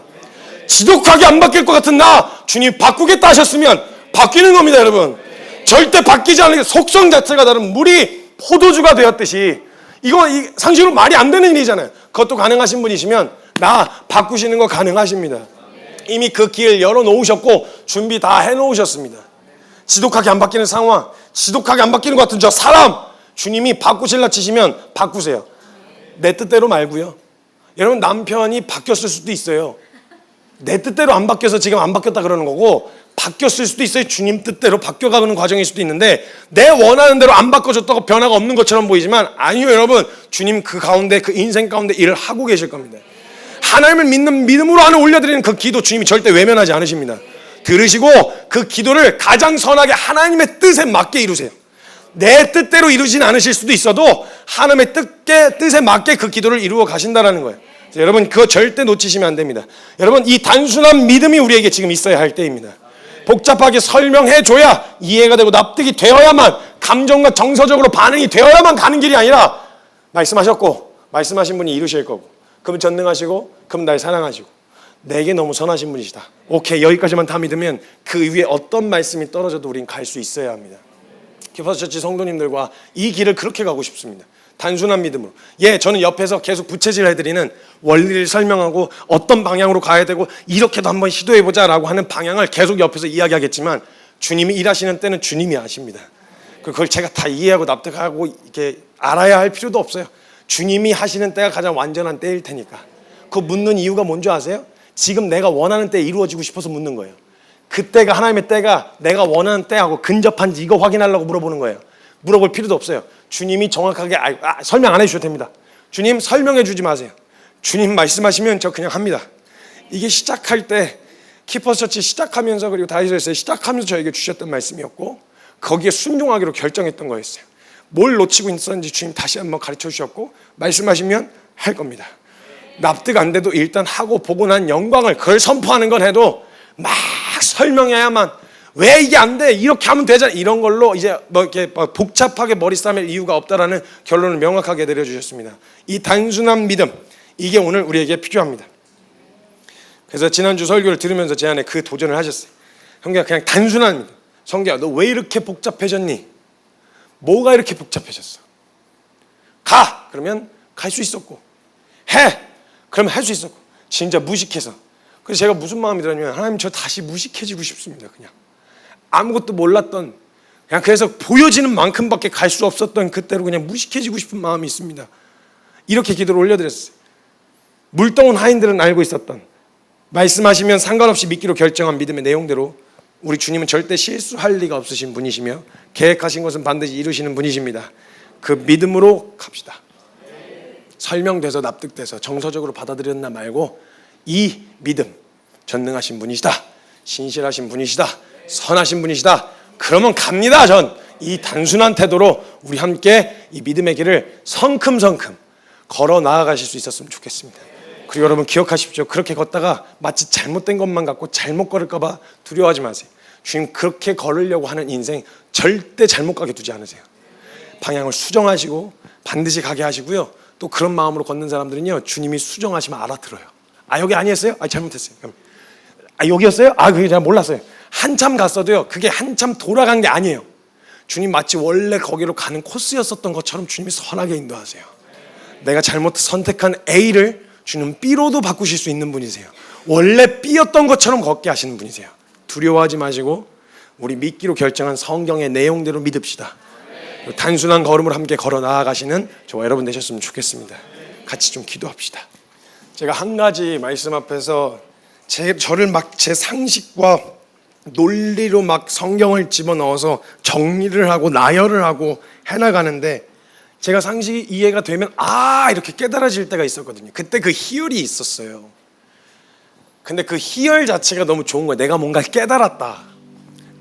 [SPEAKER 1] 지독하게 안 바뀔 것 같은 나 주님 바꾸겠다 하셨으면 바뀌는 겁니다. 여러분 절대 바뀌지 않는 게 속성 자체가 다른 물이 포도주가 되었듯이 이거 상식으로 말이 안 되는 일이잖아요. 그것도 가능하신 분이시면 나 바꾸시는 거 가능하십니다. 이미 그 길 열어놓으셨고 준비 다 해놓으셨습니다. 지독하게 안 바뀌는 상황, 지독하게 안 바뀌는 것 같은 저 사람 주님이 바꾸실라 치시면 바꾸세요. 내 뜻대로 말고요. 여러분 남편이 바뀌었을 수도 있어요. 내 뜻대로 안 바뀌어서 지금 안 바뀌었다 그러는 거고, 바뀌었을 수도 있어요. 주님 뜻대로 바뀌어가는 과정일 수도 있는데 내 원하는 대로 안 바꿔줬다고 변화가 없는 것처럼 보이지만 아니요. 여러분 주님 그 가운데 그 인생 가운데 일을 하고 계실 겁니다. 하나님을 믿는 믿음으로 하는 올려드리는 그 기도 주님이 절대 외면하지 않으십니다. 들으시고 그 기도를 가장 선하게 하나님의 뜻에 맞게 이루세요. 내 뜻대로 이루진 않으실 수도 있어도 하나님의 뜻에 맞게 그 기도를 이루어 가신다는 거예요. 여러분 그거 절대 놓치시면 안 됩니다. 여러분 이 단순한 믿음이 우리에게 지금 있어야 할 때입니다. 복잡하게 설명해줘야 이해가 되고 납득이 되어야만, 감정과 정서적으로 반응이 되어야만 가는 길이 아니라 말씀하셨고 말씀하신 분이 이루실 거고, 그분 전능하시고 그분 날 사랑하시고 내게 너무 선하신 분이시다. 오케이, 여기까지만 다 믿으면 그 위에 어떤 말씀이 떨어져도 우린 갈 수 있어야 합니다. 기퍼스처치 성도님들과 이 길을 그렇게 가고 싶습니다. 단순한 믿음으로. 저는 옆에서 계속 부채질 해드리는 원리를 설명하고 어떤 방향으로 가야 되고 이렇게도 한번 시도해보자 라고 하는 방향을 계속 옆에서 이야기하겠지만 주님이 일하시는 때는 주님이 아십니다. 그걸 제가 다 이해하고 납득하고 이렇게 알아야 할 필요도 없어요. 주님이 하시는 때가 가장 완전한 때일 테니까. 그거 묻는 이유가 뭔지 아세요? 지금 내가 원하는 때에 이루어지고 싶어서 묻는 거예요. 그때가 하나님의 때가 내가 원하는 때하고 근접한지 이거 확인하려고 물어보는 거예요. 물어볼 필요도 없어요. 주님이 정확하게 설명 안 해주셔도 됩니다. 주님 설명해 주지 마세요. 주님 말씀하시면 저 그냥 합니다. 이게 시작할 때 키퍼스처치 시작하면서 그리고 다이소에서 시작하면서 저에게 주셨던 말씀이었고 거기에 순종하기로 결정했던 거였어요. 뭘 놓치고 있었는지 주님 다시 한번 가르쳐 주셨고 말씀하시면 할 겁니다. 납득 안 돼도 일단 하고 보고 난 영광을 그걸 선포하는 건 해도 막 설명해야만 왜 이게 안 돼? 이렇게 하면 되잖아. 이런 걸로 이제 뭐 이렇게 복잡하게 머리 싸맬 이유가 없다라는 결론을 명확하게 내려주셨습니다. 이 단순한 믿음 이게 오늘 우리에게 필요합니다. 그래서 지난주 설교를 들으면서 제 안에 그 도전을 하셨어요. 성경아 그냥 단순한 믿음. 성경아 너 왜 이렇게 복잡해졌니? 뭐가 이렇게 복잡해졌어? 가! 그러면 갈 수 있었고 해! 그러면 할 수 있었고 진짜 무식해서 그래서 제가 무슨 마음이 들었냐면 하나님 저 다시 무식해지고 싶습니다. 그냥 아무것도 몰랐던 그냥 그래서 보여지는 만큼밖에 갈 수 없었던 그때로 그냥 무식해지고 싶은 마음이 있습니다. 이렇게 기도를 올려드렸어요. 물동은 하인들은 알고 있었던 말씀하시면 상관없이 믿기로 결정한 믿음의 내용대로 우리 주님은 절대 실수할 리가 없으신 분이시며 계획하신 것은 반드시 이루시는 분이십니다. 그 믿음으로 갑시다. 설명돼서 납득돼서 정서적으로 받아들였나 말고 이 믿음 전능하신 분이시다. 신실하신 분이시다. 선하신 분이시다. 그러면 갑니다. 전 이 단순한 태도로 우리 함께 이 믿음의 길을 성큼성큼 걸어 나아가실 수 있었으면 좋겠습니다. 그리고 여러분 기억하십시오. 그렇게 걷다가 마치 잘못된 것만 갖고 잘못 걸을까 봐 두려워하지 마세요. 주님 그렇게 걸으려고 하는 인생 절대 잘못 가게 두지 않으세요. 방향을 수정하시고 반드시 가게 하시고요. 또 그런 마음으로 걷는 사람들은요 주님이 수정하시면 알아들어요. 아 여기 아니었어요? 아 잘못했어요. 아 여기였어요? 아 그게 제가 몰랐어요. 한참 갔어도요 그게 한참 돌아간 게 아니에요. 주님 마치 원래 거기로 가는 코스였었던 것처럼 주님이 선하게 인도하세요. 내가 잘못 선택한 A를 주님 B로도 바꾸실 수 있는 분이세요. 원래 B였던 것처럼 걷게 하시는 분이세요. 두려워하지 마시고 우리 믿기로 결정한 성경의 내용대로 믿읍시다. 단순한 걸음을 함께 걸어 나아가시는 저와 여러분 되셨으면 좋겠습니다. 같이 좀 기도합시다. 제가 한 가지 말씀 앞에서 저를 막 제 상식과 논리로 막 성경을 집어넣어서 정리를 하고 나열을 하고 해나가는데 제가 상식이 이해가 되면 이렇게 깨달아질 때가 있었거든요. 그때 그 희열이 있었어요. 근데 그 희열 자체가 너무 좋은 거예요. 내가 뭔가 깨달았다,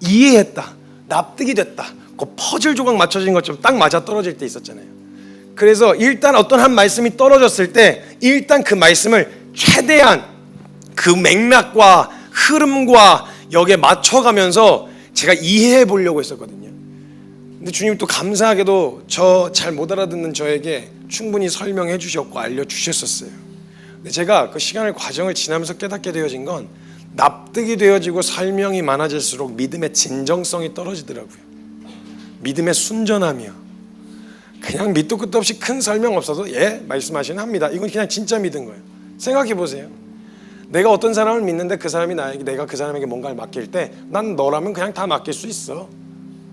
[SPEAKER 1] 이해했다, 납득이 됐다. 그 퍼즐 조각 맞춰진 것처럼 딱 맞아 떨어질 때 있었잖아요. 그래서 일단 어떤 한 말씀이 떨어졌을 때 일단 그 말씀을 최대한 그 맥락과 흐름과 여기에 맞춰가면서 제가 이해해 보려고 했었거든요. 근데 주님 또 감사하게도 저 잘 못 알아듣는 저에게 충분히 설명해 주셨고 알려주셨었어요. 근데 제가 그 시간을 과정을 지나면서 깨닫게 되어진 건 납득이 되어지고 설명이 많아질수록 믿음의 진정성이 떨어지더라고요. 믿음의 순전함이요. 그냥 밑도 끝도 없이 큰 설명 없어도 말씀하시는 합니다. 이건 그냥 진짜 믿은 거예요. 생각해 보세요. 내가 어떤 사람을 믿는데 그 사람이 내가 그 사람에게 뭔가를 맡길 때 난 너라면 그냥 다 맡길 수 있어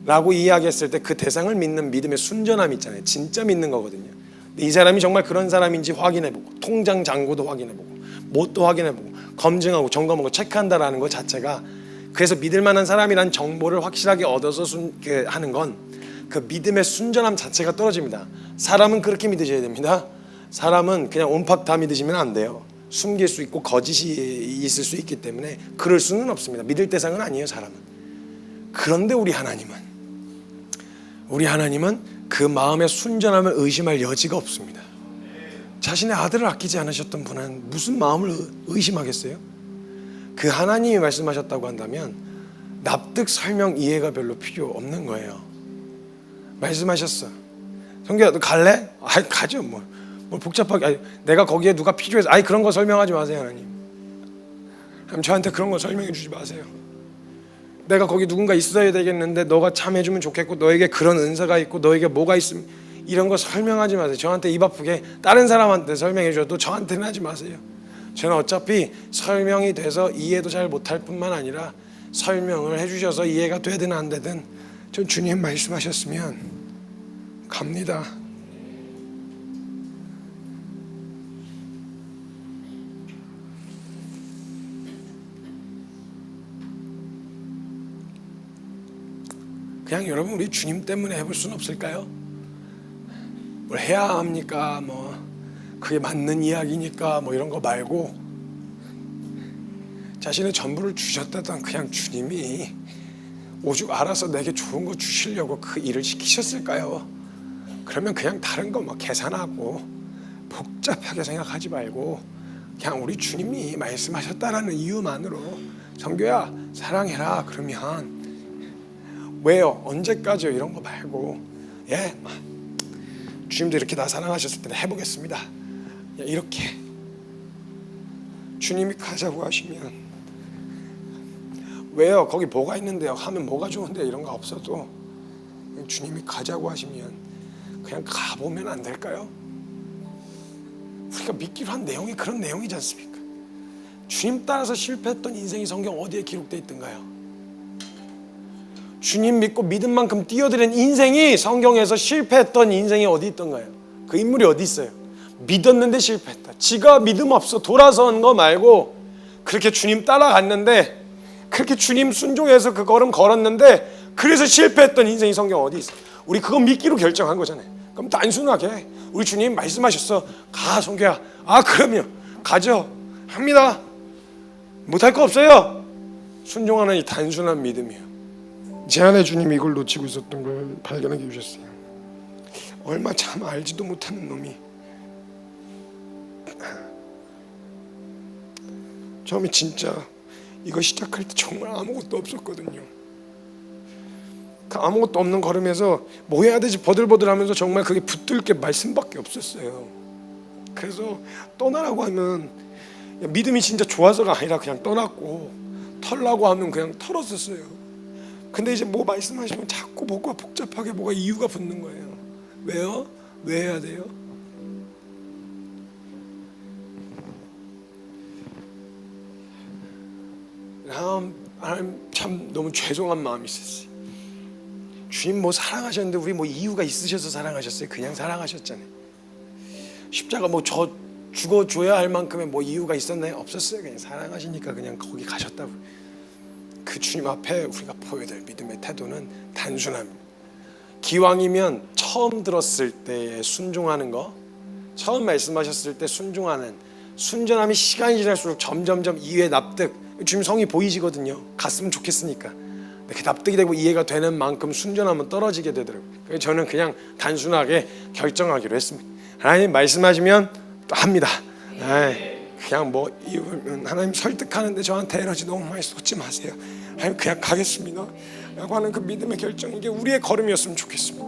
[SPEAKER 1] 라고 이야기했을 때 그 대상을 믿는 믿음의 순전함 있잖아요. 진짜 믿는 거거든요. 이 사람이 정말 그런 사람인지 확인해보고 통장 잔고도 확인해보고 뭣도 확인해보고 검증하고 점검하고 체크한다라는 것 자체가 그래서 믿을 만한 사람이란 정보를 확실하게 얻어서 하는 건 그 믿음의 순전함 자체가 떨어집니다. 사람은 그렇게 믿으셔야 됩니다. 사람은 그냥 온팍 다 믿으시면 안 돼요. 숨길 수 있고 거짓이 있을 수 있기 때문에 그럴 수는 없습니다. 믿을 대상은 아니에요, 사람은. 그런데 우리 하나님은 그 마음의 순전함을 의심할 여지가 없습니다. 자신의 아들을 아끼지 않으셨던 분은 무슨 마음을 의심하겠어요? 그 하나님이 말씀하셨다고 한다면 납득, 설명, 이해가 별로 필요 없는 거예요. 말씀하셨어. 성규야 너 갈래? 가죠. 뭘 복잡하게. 내가 거기에 누가 필요해서 그런 거 설명하지 마세요. 하나님 저한테 그런 거 설명해 주지 마세요. 내가 거기 누군가 있어야 되겠는데 너가 참 해주면 좋겠고 너에게 그런 은사가 있고 너에게 뭐가 있으면 이런 거 설명하지 마세요. 저한테 입 아프게 다른 사람한테 설명해 줘도 저한테는 하지 마세요. 저는 어차피 설명이 돼서 이해도 잘 못할 뿐만 아니라 설명을 해주셔서 이해가 되든 안 되든 전 주님 말씀하셨으면 갑니다. 그냥 여러분 우리 주님 때문에 해볼 수는 없을까요? 뭘 해야 합니까? 뭐 그게 맞는 이야기니까 뭐 이런 거 말고 자신의 전부를 주셨다던 그냥 주님이 오죽 알아서 내게 좋은 거 주시려고 그 일을 시키셨을까요? 그러면 그냥 다른 거 뭐 계산하고 복잡하게 생각하지 말고 그냥 우리 주님이 말씀하셨다라는 이유만으로 성교야 사랑해라 그러면 왜요? 언제까지요? 이런 거 말고 주님도 이렇게 나 사랑하셨을 때 해보겠습니다. 이렇게 주님이 가자고 하시면 왜요? 거기 뭐가 있는데요? 하면 뭐가 좋은데 이런 거 없어도 주님이 가자고 하시면 그냥 가보면 안 될까요? 우리가 믿기로 한 내용이 그런 내용이지 않습니까? 주님 따라서 실패했던 인생이 성경 어디에 기록되어 있던가요? 주님 믿고 믿은 만큼 뛰어들인 인생이 성경에서 실패했던 인생이 어디 있던가요? 그 인물이 어디 있어요? 믿었는데 실패했다. 지가 믿음 없어 돌아선 거 말고 그렇게 주님 따라갔는데 그렇게 주님 순종해서 그 걸음 걸었는데 그래서 실패했던 인생이 성경 어디 있어요? 우리 그거 믿기로 결정한 거잖아요. 그럼 단순하게 우리 주님 말씀하셨어. 가 성교야. 그럼요. 가죠. 합니다. 못할 거 없어요. 순종하는 이 단순한 믿음이에요. 제 안에 주님이 이걸 놓치고 있었던 걸 발견하게 해주셨어요. 얼마 참 알지도 못하는 놈이 처음에 진짜 이거 시작할 때 정말 아무것도 없었거든요. 그 아무것도 없는 걸음에서 뭐 해야 되지 버들버들하면서 정말 그게 붙들 게 말씀밖에 없었어요. 그래서 떠나라고 하면 믿음이 진짜 좋아서가 아니라 그냥 떠났고 털라고 하면 그냥 털었었어요. 근데 이제 뭐 말씀하시면 자꾸 뭐가 복잡하게 뭐가 이유가 붙는 거예요. 왜요? 왜 해야 돼요? 하나님 참 너무 죄송한 마음이 있었어요. 주님 뭐 사랑하셨는데 우리 뭐 이유가 있으셔서 사랑하셨어요? 그냥 사랑하셨잖아요. 십자가 뭐 저 죽어줘야 할 만큼의 뭐 이유가 있었나요? 없었어요. 그냥 사랑하시니까 그냥 거기 가셨다고. 그 주님 앞에 우리가 보여야 될 믿음의 태도는 단순합니다. 기왕이면 처음 들었을 때 순종하는 거, 처음 말씀하셨을 때 순종하는 순전함이 시간이 지날수록 점점점 이해 납득, 주님 성이 보이시거든요. 갔으면 좋겠으니까 이렇게 납득이 되고 이해가 되는 만큼 순전함은 떨어지게 되더라고요. 그래서 저는 그냥 단순하게 결정하기로 했습니다. 하나님 말씀하시면 또 합니다. 그냥 뭐 이유는 하나님 설득하는데 저한테 에너지 너무 많이 쏟지 마세요. 하나님 그냥 가겠습니다 라고 하는 그 믿음의 결정, 이게 우리의 걸음이었으면 좋겠습니다.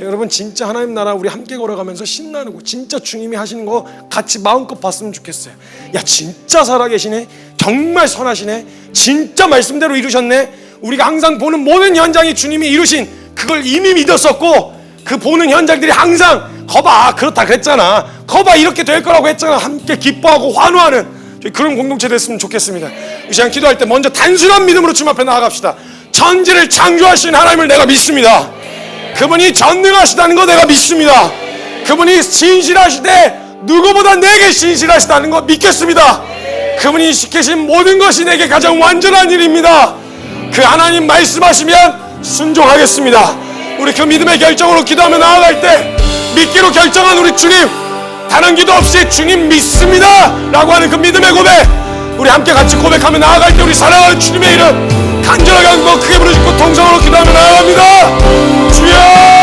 [SPEAKER 1] 여러분 진짜 하나님 나라 우리 함께 걸어가면서 신나고 진짜 주님이 하시는 거 같이 마음껏 봤으면 좋겠어요. 야 진짜 살아계시네, 정말 선하시네, 진짜 말씀대로 이루셨네. 우리가 항상 보는 모든 현장이 주님이 이루신 그걸 이미 믿었었고 그 보는 현장들이 항상 거봐 그렇다 그랬잖아, 거봐 이렇게 될 거라고 했잖아, 함께 기뻐하고 환호하는 그런 공동체 됐으면 좋겠습니다. 이 시간 기도할 때 먼저 단순한 믿음으로 주님 앞에 나아갑시다. 천지를 창조하신 하나님을 내가 믿습니다. 그분이 전능하시다는 거 내가 믿습니다. 그분이 신실하시되 누구보다 내게 신실하시다는 거 믿겠습니다. 그분이 시키신 모든 것이 내게 가장 완전한 일입니다. 그 하나님 말씀하시면 순종하겠습니다. 우리 그 믿음의 결정으로 기도하며 나아갈 때 믿기로 결정한 우리 주님, 다른 기도 없이 주님 믿습니다 라고 하는 그 믿음의 고백, 우리 함께 같이 고백하며 나아갈 때 우리 사랑하는 주님의 이름 간절하게 한번 크게 부르짖고 통성으로 기도하며 나아갑니다. 주여